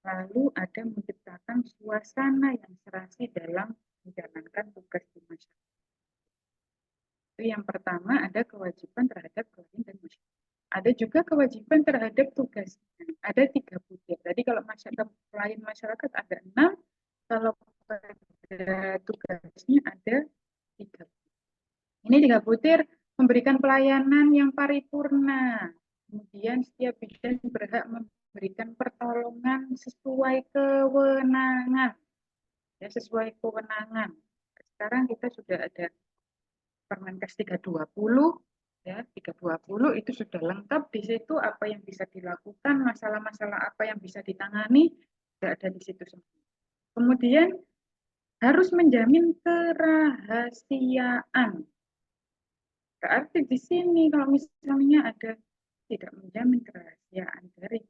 lalu ada menciptakan suasana yang serasi dalam menjalankan tugas di masyarakat. Itu yang pertama, ada kewajiban terhadap klien dan masyarakat. Ada juga kewajiban terhadap tugasnya. Ada 3 butir. Jadi kalau klien masyarakat ada 6, kalau pada tugasnya ada 3 butir. Ini 3 butir memberikan pelayanan yang paripurna. Kemudian setiap bidan berhak memberikan pertolongan sesuai kewenangan. Ya, sesuai kewenangan. Sekarang kita sudah ada Permenkes 320, ya, 320 itu sudah lengkap di situ apa yang bisa dilakukan, masalah-masalah apa yang bisa ditangani, sudah ada di situ semua. Kemudian harus menjamin kerahasiaan. Berarti di sini kalau misalnya ada tidak menjamin kerahasiaan dari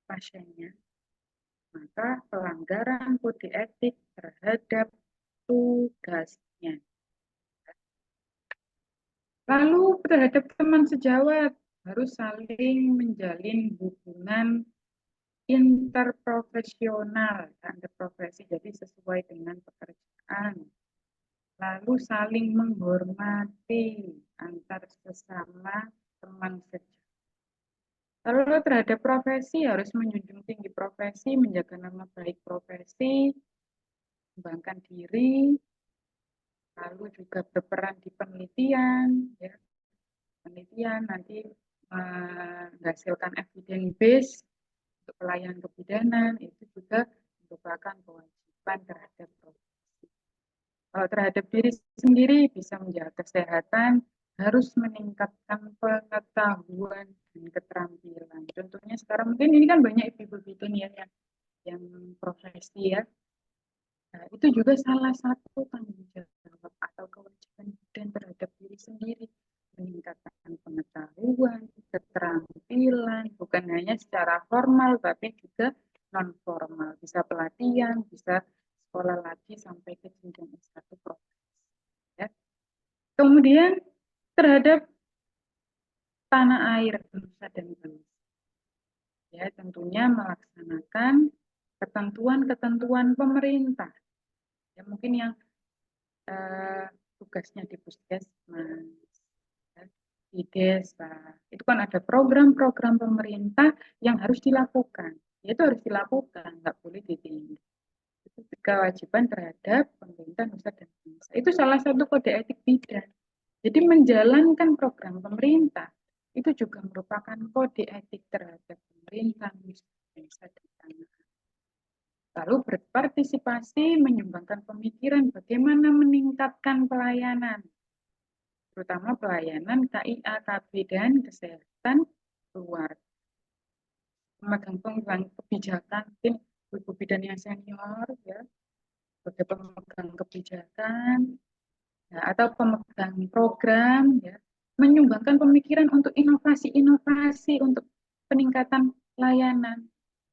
pasiennya, maka pelanggaran kode etik terhadap tugasnya. Lalu terhadap teman sejawat harus saling menjalin hubungan interprofesional, antar profesi, jadi sesuai dengan pekerjaan. Lalu saling menghormati antar sesama teman sejawat. Lalu terhadap profesi harus menjunjung tinggi profesi, menjaga nama baik profesi, mengembangkan diri, lalu juga berperan di penelitian, ya. Penelitian nanti menghasilkan evidence base untuk pelayanan kebidanan, itu juga merupakan kewajiban terhadap profesi. Kalau terhadap diri sendiri bisa menjaga kesehatan, harus meningkatkan pengetahuan dan keterampilan. Contohnya sekarang mungkin ini kan banyak ibu-ibu bidan ya yang profesi ya. Nah, itu juga salah satu tanggung jawab atau kewajiban bidan terhadap diri sendiri, meningkatkan pengetahuan, keterampilan, bukan hanya secara formal tapi juga non formal. bisa pelatihan, bisa sekolah lagi sampai ke jenjang S1 profesi. Ya. Kemudian terhadap tanah air Nusa dan bangsa, ya tentunya melaksanakan ketentuan-ketentuan pemerintah. Ya mungkin yang tugasnya di puskesmas, ya, di desa, itu kan ada program-program pemerintah yang harus dilakukan. Ya, itu harus dilakukan, nggak boleh ditinggal. Itu kewajiban terhadap pemerintah Nusa dan bangsa. Itu salah satu kode etik bidan. Jadi menjalankan program pemerintah itu juga merupakan kode etik terhadap pemerintah Nusa dan bangsa. Lalu berpartisipasi menyumbangkan pemikiran bagaimana meningkatkan pelayanan, terutama pelayanan KIA, KB, dan kesehatan keluarga. Pemegang kebijakan, mungkin ibu bidan yang senior, ya, sebagai pemegang kebijakan, ya, atau pemegang program, ya, menyumbangkan pemikiran untuk inovasi-inovasi untuk peningkatan layanan.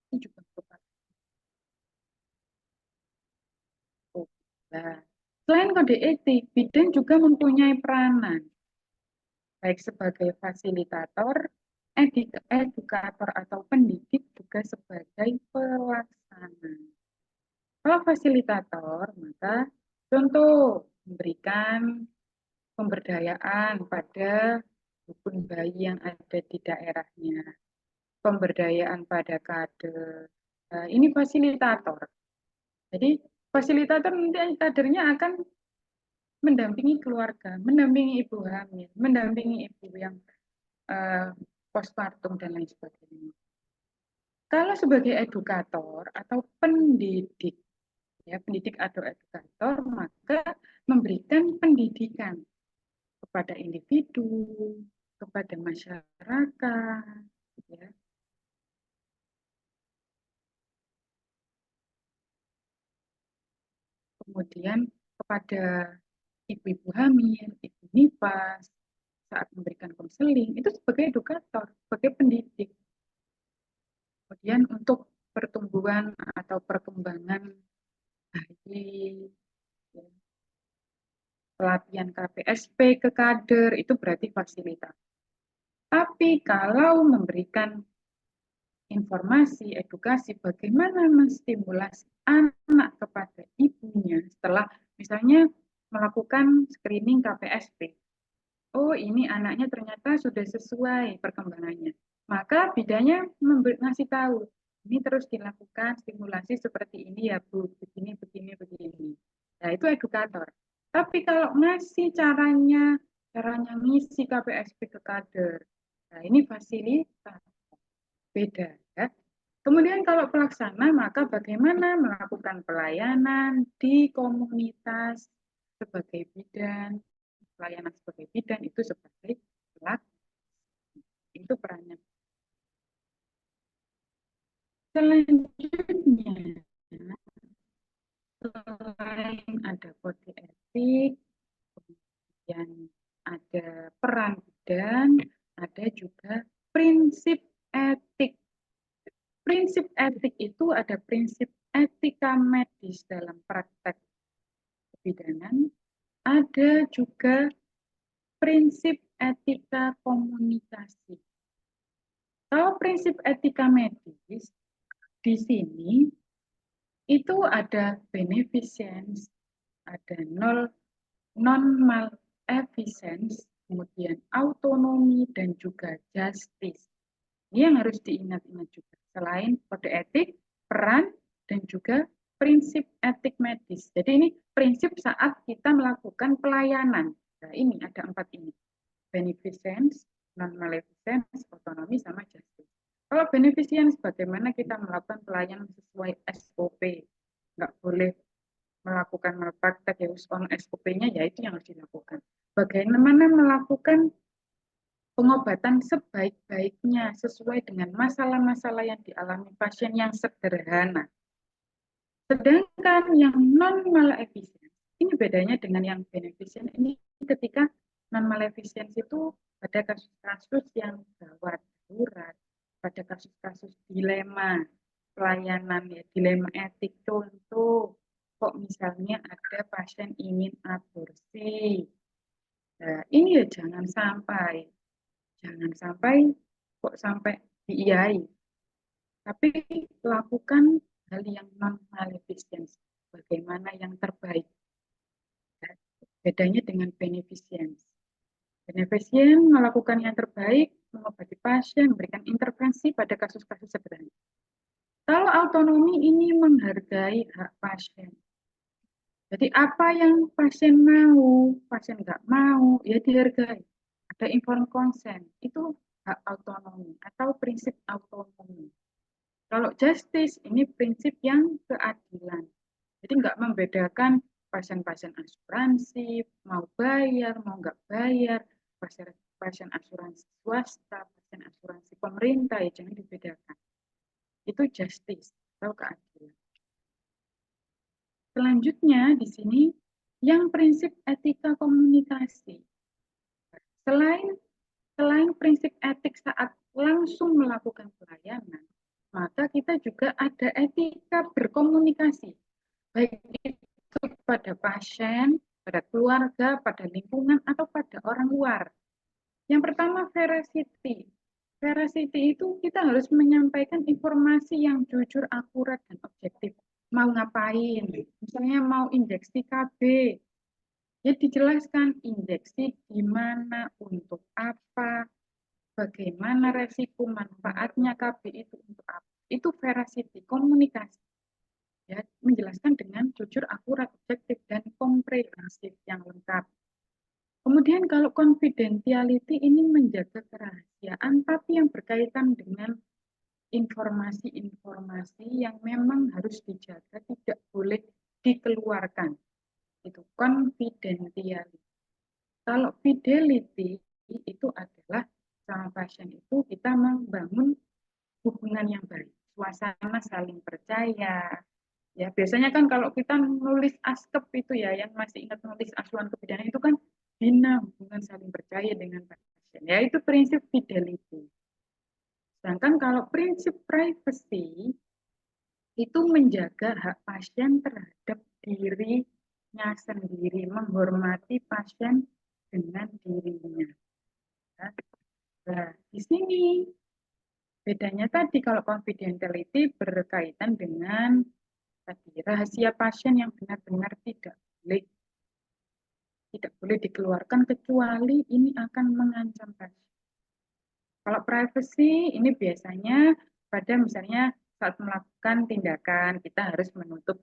Itu juga merupakan. Nah, selain kode etik, bidan juga mempunyai peranan, baik sebagai fasilitator, edukator atau pendidik, juga sebagai pelaksana. Kalau fasilitator, maka contoh memberikan pemberdayaan pada dukun bayi yang ada di daerahnya, pemberdayaan pada kader. Nah, ini fasilitator. Jadi fasilitator nanti kadernya akan mendampingi keluarga, mendampingi ibu hamil, mendampingi ibu yang postpartum dan lain sebagainya. Kalau sebagai edukator atau pendidik, ya pendidik atau edukator, maka memberikan pendidikan kepada individu, kepada masyarakat, ya. Kemudian kepada ibu-ibu hamil, ibu nifas, saat memberikan konseling, itu sebagai edukator, sebagai pendidik. Kemudian untuk pertumbuhan atau perkembangan bayi, ya, pelatihan KPSP ke kader, itu berarti fasilitas. Tapi kalau memberikan informasi, edukasi, bagaimana menstimulasi anak kepada ibunya setelah misalnya melakukan screening KPSP. Oh, ini anaknya ternyata sudah sesuai perkembangannya. Maka bidannya ngasih tahu, ini terus dilakukan stimulasi seperti ini ya Bu, begini, begini, begini. Nah, itu edukator. Tapi kalau ngasih caranya ngisi KPSP ke kader, nah ini fasilitas. Beda, ya. Kemudian kalau pelaksana, maka bagaimana melakukan pelayanan di komunitas sebagai bidan, pelayanan sebagai bidan itu sebagai pelaksana. Itu perannya. Selanjutnya, selain ada kode etik, kemudian ada peran bidan, ada juga prinsip etik. Prinsip etik itu ada prinsip etika medis dalam praktek kebidanan, ada juga prinsip etika komunikasi. Kalau prinsip etika medis, di sini itu ada beneficence, ada non-maleficence, kemudian autonomi, dan juga justice. Ini yang harus diingat-ingat juga. Selain kode etik, peran, dan juga prinsip etik medis. Jadi ini prinsip saat kita melakukan pelayanan. Nah, ini ada 4 ini. Beneficence, non-maleficence, autonomi, sama justice. Kalau beneficence, bagaimana kita melakukan pelayanan sesuai SOP. Nggak boleh melakukan malpraktek ya, on SOP-nya, ya itu yang harus dilakukan. Bagaimana melakukan pengobatan sebaik-baiknya sesuai dengan masalah-masalah yang dialami pasien yang sederhana. Sedangkan yang non-maleficence, ini bedanya dengan yang beneficence. Ini ketika non-maleficence itu pada kasus-kasus yang gawat, darurat, pada kasus-kasus dilema, pelayanan ya, dilema etik. Contoh, kok misalnya ada pasien ingin aborsi. Nah, ini ya jangan sampai kok sampai diiyai. Tapi lakukan hal yang non malefisiensi, bagaimana yang terbaik. Ya, bedanya dengan beneficence. Beneficient melakukan yang terbaik, mengobati pasien, memberikan intervensi pada kasus-kasus sederhana. Kalau autonomi ini menghargai hak pasien. Jadi apa yang pasien mau, pasien nggak mau, ya dihargai. Ada informed consent, itu hak autonomi atau prinsip autonomi. Kalau justice, ini prinsip yang keadilan. Jadi nggak membedakan pasien-pasien asuransi, mau bayar, mau nggak bayar, pasien asuransi swasta, pasien asuransi pemerintah, ya jangan dibedakan. Itu justice atau keadilan. Selanjutnya di sini yang prinsip etika komunikasi. Selain prinsip etik saat langsung melakukan pelayanan, maka kita juga ada etika berkomunikasi, baik itu pada pasien, pada keluarga, pada lingkungan, atau pada orang luar. Yang pertama, veracity. Veracity itu kita harus menyampaikan informasi yang jujur, akurat, dan objektif. Mau ngapain? Misalnya mau injeksi KB, ya dijelaskan injeksi di mana, untuk apa, bagaimana resiko manfaatnya KB itu untuk apa. Itu veracity, komunikasi. Ya, menjelaskan dengan jujur, akurat, objektif, dan komprehensif yang lengkap. Kemudian kalau confidentiality ini menjaga kerahasiaan, tapi yang berkaitan dengan informasi-informasi yang memang harus dijaga, tidak boleh dikeluarkan. Itu confidentiality. Kalau fidelity itu adalah sama pasien itu kita membangun hubungan yang baik, suasana saling percaya. Ya, biasanya kan kalau kita nulis askep itu ya, yang masih ingat nulis acuan kebidanan itu kan bina hubungan saling percaya dengan pasien. Ya, itu prinsip fidelity. Sedangkan kalau prinsip privacy itu menjaga hak pasien terhadap dirinya sendiri, menghormati pasien dengan dirinya. Nah, di sini bedanya tadi kalau confidentiality berkaitan dengan tadi rahasia pasien yang benar-benar tidak boleh dikeluarkan kecuali ini akan mengancam pasien. Kalau privacy ini biasanya pada misalnya saat melakukan tindakan kita harus menutup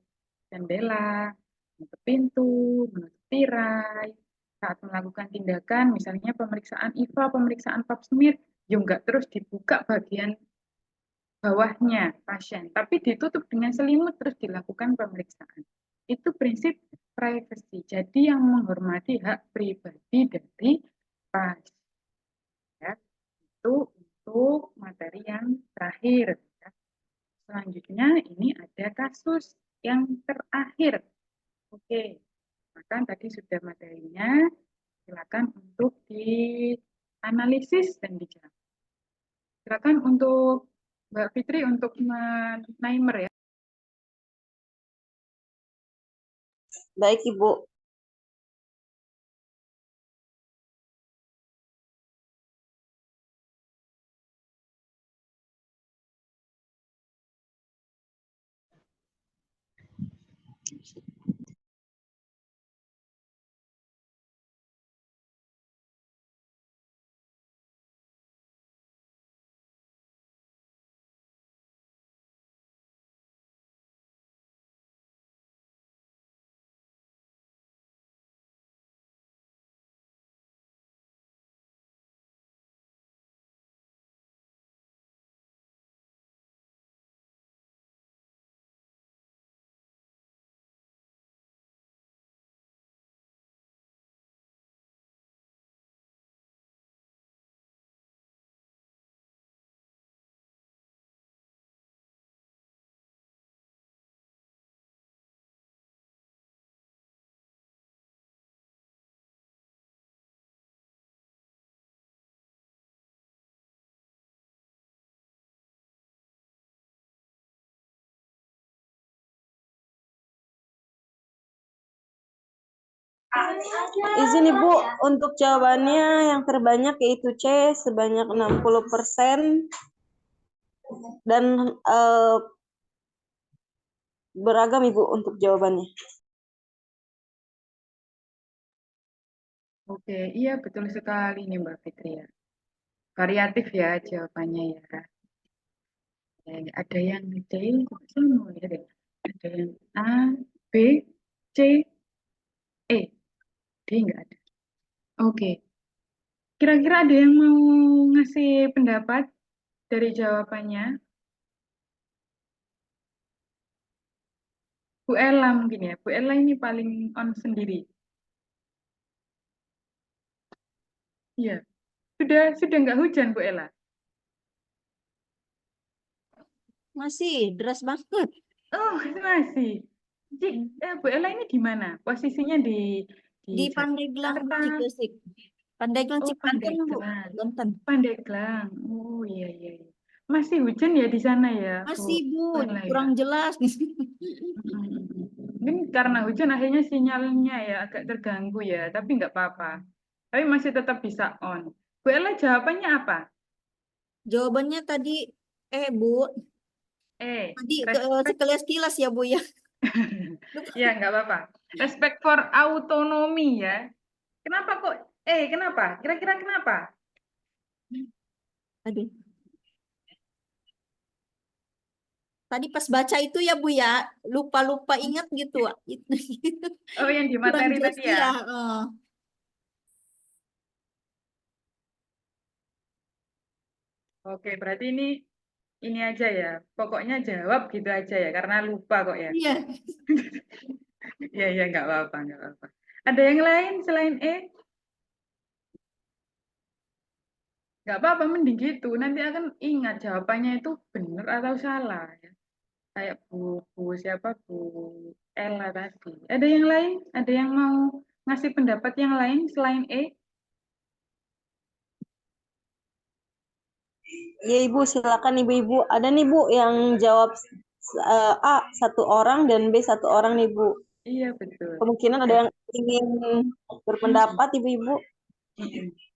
jendela, menutup pintu, menutup tirai. Saat melakukan tindakan misalnya pemeriksaan IVA, pemeriksaan pap smear, ya enggak terus dibuka bagian bawahnya pasien, tapi ditutup dengan selimut terus dilakukan pemeriksaan. Itu prinsip privacy. Jadi yang menghormati hak pribadi dari pasien. Ya, itu untuk materi yang terakhir. Ya. Selanjutnya ini ada kasus yang terakhir. Oke, maka tadi sudah materinya. Silakan untuk dianalisis dan dijawab. Silakan untuk Mbak Fitri untuk timer ya. Baik, Ibu. Izin Ibu, untuk jawabannya yang terbanyak yaitu C sebanyak 60% dan beragam Ibu untuk jawabannya. Oke, iya betul sekali nih Mbak Fitri ya. Variatif ya jawabannya ya. Ada yang C, saya mau lihat ya. Ada yang A, B, C, E. D nggak ada. Oke, kira-kira ada yang mau ngasih pendapat dari jawabannya? Bu Ella mungkin ya. Bu Ella ini paling on sendiri. Iya. Sudah nggak hujan Bu Ella? Masih deras banget. Oh, masih. Bu Ella ini di mana? Posisinya Di Pandeglang, Bu, Jakarta. di Gresik. Pandeglang Oh, Cipanten, Bu. Pandeglang. Banten. Pandeglang. Oh, iya. Masih hujan ya di sana ya, Masih, Bu. Ella ya? Kurang jelas. Mungkin karena hujan akhirnya sinyalnya ya agak terganggu ya, tapi nggak apa-apa. Tapi masih tetap bisa on. Bu Ella jawabannya apa? Jawabannya tadi, Bu. Tadi sekilas-kilas ya, Bu ya. Ya, nggak apa-apa. Respect for autonomy ya. Kenapa kok? Kenapa? Kira-kira kenapa? Aduh. Tadi pas baca itu ya, Bu ya, lupa-lupa ingat gitu. Oh, yang di materi tadi ya? Oke, berarti ini aja ya. Pokoknya jawab gitu aja ya, karena lupa kok ya. Iya. Iya, nggak apa-apa. Ada yang lain selain E? Nggak apa-apa, mending gitu. Nanti akan ingat jawabannya itu benar atau salah ya. Kayak Bu siapa Bu Ella tadi. Ada yang lain? Ada yang mau ngasih pendapat yang lain selain E? Ya Ibu, silakan Ibu-Ibu. Ada nih Bu yang jawab A 1 orang dan B 1 orang nih Bu. Iya betul. Kemungkinan ada yang ingin berpendapat Ibu-Ibu.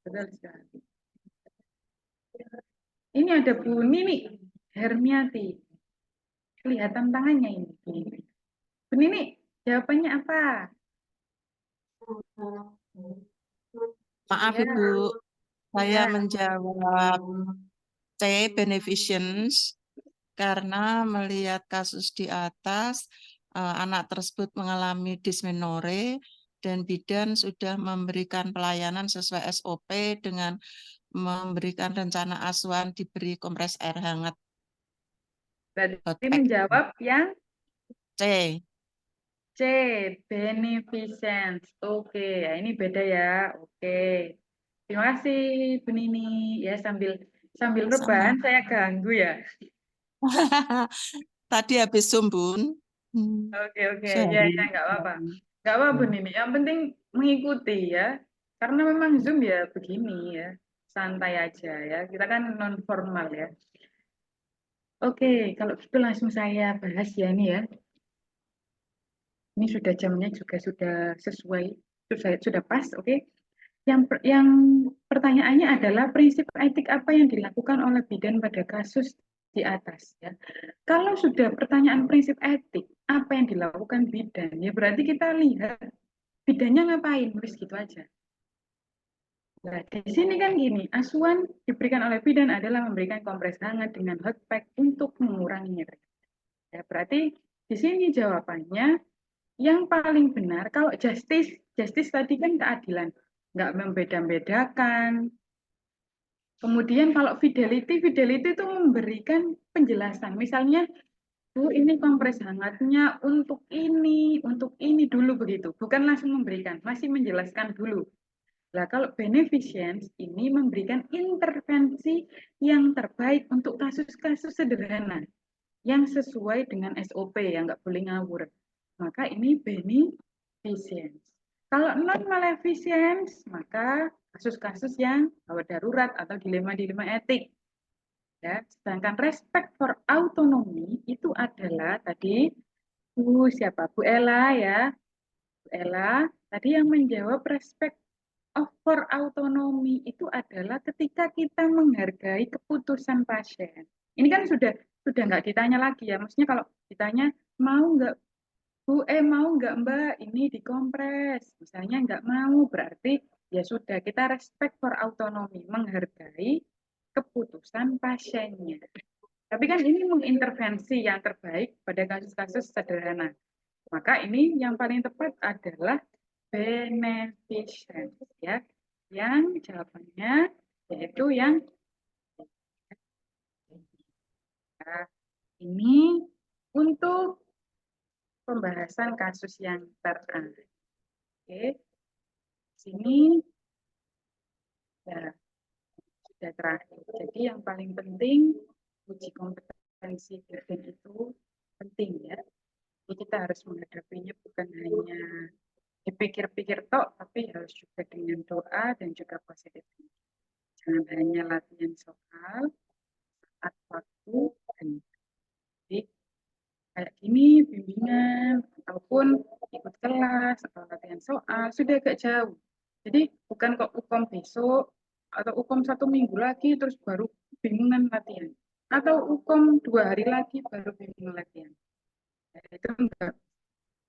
Betul sekali. Ini ada Bu Nini Hermiati. Kelihatan tangannya ini. Bu Nini, jawabannya apa? Maaf Ya. Ibu, saya Ya. menjawab C, beneficence, karena melihat kasus di atas, anak tersebut mengalami dysmenorrhea dan bidan sudah memberikan pelayanan sesuai SOP dengan memberikan rencana asuhan diberi kompres air hangat. Berarti menjawab yang C. C, beneficence. Oke, ya ini beda ya. Oke. Terima kasih Bu Nini. Ya sambil rebahan saya ganggu ya. Tadi habis sumbun. Oke. Ya nggak apa-apa. Nggak apa Bu Nini. Yang penting mengikuti ya. Karena memang Zoom ya begini ya. Santai aja ya. Kita kan non formal ya. Oke, kalau gitu langsung saya bahas ya nih ya. Ini sudah jamnya juga sudah sesuai, sudah pas, oke. Yang pertanyaannya adalah prinsip etik apa yang dilakukan oleh bidan pada kasus di atas ya. Kalau sudah pertanyaan prinsip etik, apa yang dilakukan bidan? Ya berarti kita lihat bidannya ngapain, terus gitu aja. Nah, di sini kan gini, asuhan diberikan oleh bidan adalah memberikan kompres hangat dengan hot pack untuk mengurangi nyeri. Ya, berarti di sini jawabannya yang paling benar. Kalau justice tadi kan keadilan, nggak membeda-bedakan. Kemudian kalau fidelity itu memberikan penjelasan. Misalnya, Bu, ini kompres hangatnya untuk ini dulu begitu. Bukan langsung memberikan, masih menjelaskan dulu. Nah, kalau beneficence ini memberikan intervensi yang terbaik untuk kasus-kasus sederhana yang sesuai dengan SOP, yang nggak boleh ngawur. Maka ini beneficence. Kalau non-maleficence, maka kasus-kasus yang gawat darurat atau dilema-dilema etik. Ya, sedangkan respect for autonomy itu adalah tadi Bu Ella ya. Bu Ella Tadi yang menjawab respect for autonomy itu adalah ketika kita menghargai keputusan pasien. Ini kan sudah nggak ditanya lagi ya. Maksudnya kalau ditanya mau nggak Bu, mau nggak Mbak ini dikompres? Misalnya nggak mau, berarti ya sudah kita respect for autonomy, menghargai keputusan pasiennya. Tapi kan ini mengintervensi yang terbaik pada kasus-kasus sederhana. Maka ini yang paling tepat adalah beneficence ya. Yang jawabannya yaitu yang ini untuk pembahasan kasus yang terakhir. Oke. Sini ya sudah terakhir. Jadi yang paling penting uji kompetensi dosen itu penting ya. Jadi kita harus menghadapinya bukan hanya dipikir-pikir tok, tapi harus juga dengan doa dan juga positif. Jangan hanya latihan soal saat waktu dan jadi kayak gini bimbingan ataupun ikut kelas atau latihan soal sudah agak jauh. Jadi bukan kok UKOM besok atau UKOM 1 minggu lagi terus baru bimbingan latihan atau UKOM 2 hari lagi baru bimbingan latihan. Ya, itu enggak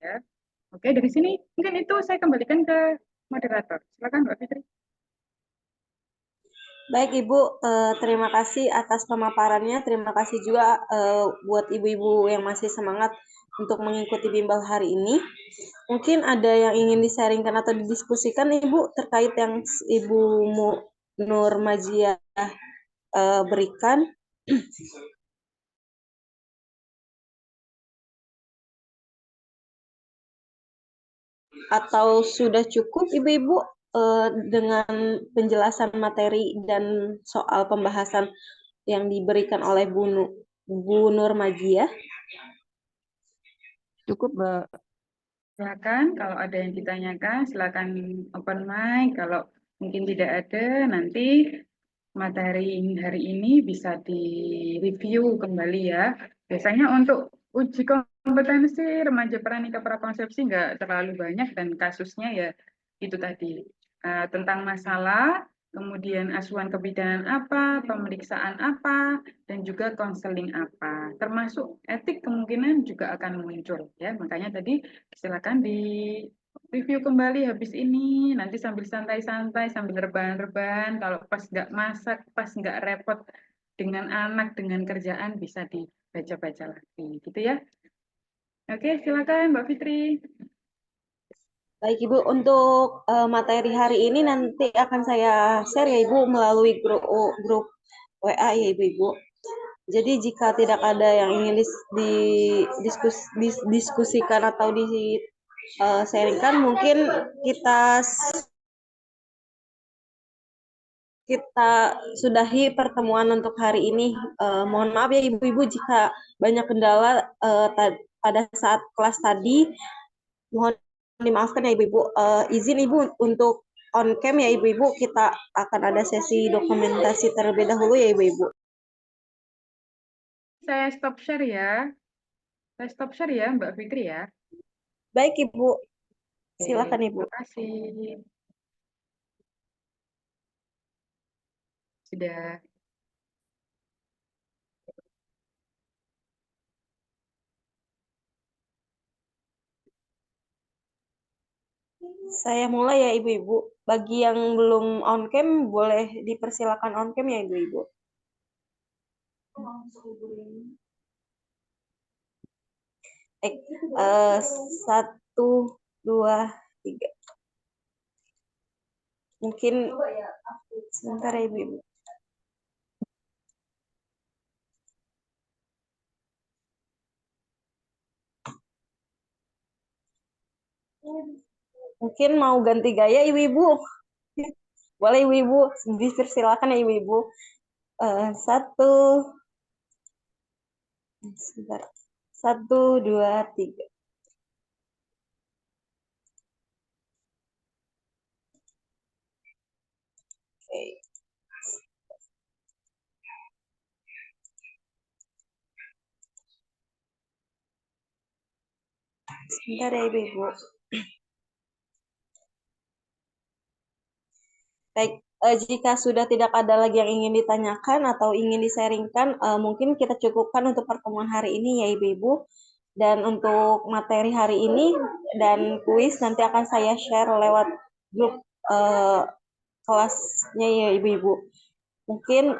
ya. Oke, dari sini mungkin itu saya kembalikan ke moderator. Silakan Mbak Fitri. Baik Ibu, terima kasih atas pemaparannya. Terima kasih juga buat ibu-ibu yang masih semangat untuk mengikuti bimbel hari ini. Mungkin ada yang ingin disaringkan atau didiskusikan Ibu terkait yang Ibu Nur Majiah berikan. Atau sudah cukup Ibu-ibu dengan penjelasan materi dan soal pembahasan yang diberikan oleh Bu Nur Majiah? Cukup, Mbak. Silakan kalau ada yang ditanyakan, silakan open mic. Kalau mungkin tidak ada, nanti materi hari ini bisa direview kembali ya. Biasanya untuk uji kompetensi remaja pranikah prakonsepsi nggak terlalu banyak dan kasusnya ya itu tadi tentang masalah, kemudian asuhan kebidanan apa, pemeriksaan apa, dan juga konseling apa. Termasuk etik kemungkinan juga akan muncul ya. Makanya tadi silakan di review kembali habis ini, nanti sambil santai-santai, sambil rebahan-rebahan, kalau pas nggak masak, pas nggak repot dengan anak, dengan kerjaan, bisa dibaca-baca lagi, gitu ya. Oke, silakan Mbak Fitri. Baik Ibu, untuk materi hari ini nanti akan saya share ya Ibu melalui grup WA ya Ibu-Ibu. Jadi jika tidak ada yang ingin diskusikan atau sharingkan, mungkin kita sudahi pertemuan untuk hari ini. Mohon maaf ya Ibu-Ibu jika banyak kendala pada saat kelas tadi. Mohon dimaafkan ya Ibu-Ibu. Izin Ibu untuk on cam ya Ibu-Ibu, kita akan ada sesi dokumentasi terlebih dahulu ya Ibu-Ibu. Saya stop share ya. Saya stop share ya Mbak Fitri ya. Baik Ibu. Silakan Ibu. Terima kasih. Sudah. Saya mulai ya Ibu-Ibu. Bagi yang belum on cam, boleh dipersilakan on cam ya Ibu-Ibu. Satu, dua, tiga. Mungkin sebentar ya Ibu-Ibu. Mungkin mau ganti gaya Ibu-Ibu. Boleh Ibu-Ibu, dipersilakan ya Ibu-Ibu. Satu, sebentar. 1, 2, 3. Oke. Sebentar ya Ibu-Ibu. Baik, jika sudah tidak ada lagi yang ingin ditanyakan atau ingin disaringkan, mungkin kita cukupkan untuk pertemuan hari ini ya Ibu-Ibu. Dan untuk materi hari ini dan kuis nanti akan saya share lewat grup kelasnya ya Ibu-Ibu. Mungkin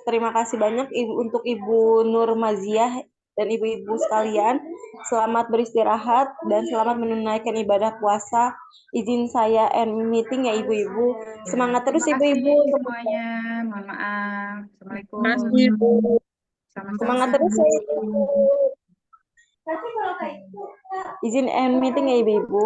terima kasih banyak untuk Ibu Nur Maziah dan Ibu-Ibu sekalian. Selamat beristirahat dan selamat menunaikan ibadah puasa. Izin saya end meeting ya Ibu-Ibu. Semangat terus Terima kasih Ibu-Ibu untuk semuanya. Mohon maaf. Assalamualaikum. Makasih, Bu. Sama-sama. semangat terus ya Ibu-Ibu. Izin end meeting ya Ibu-Ibu.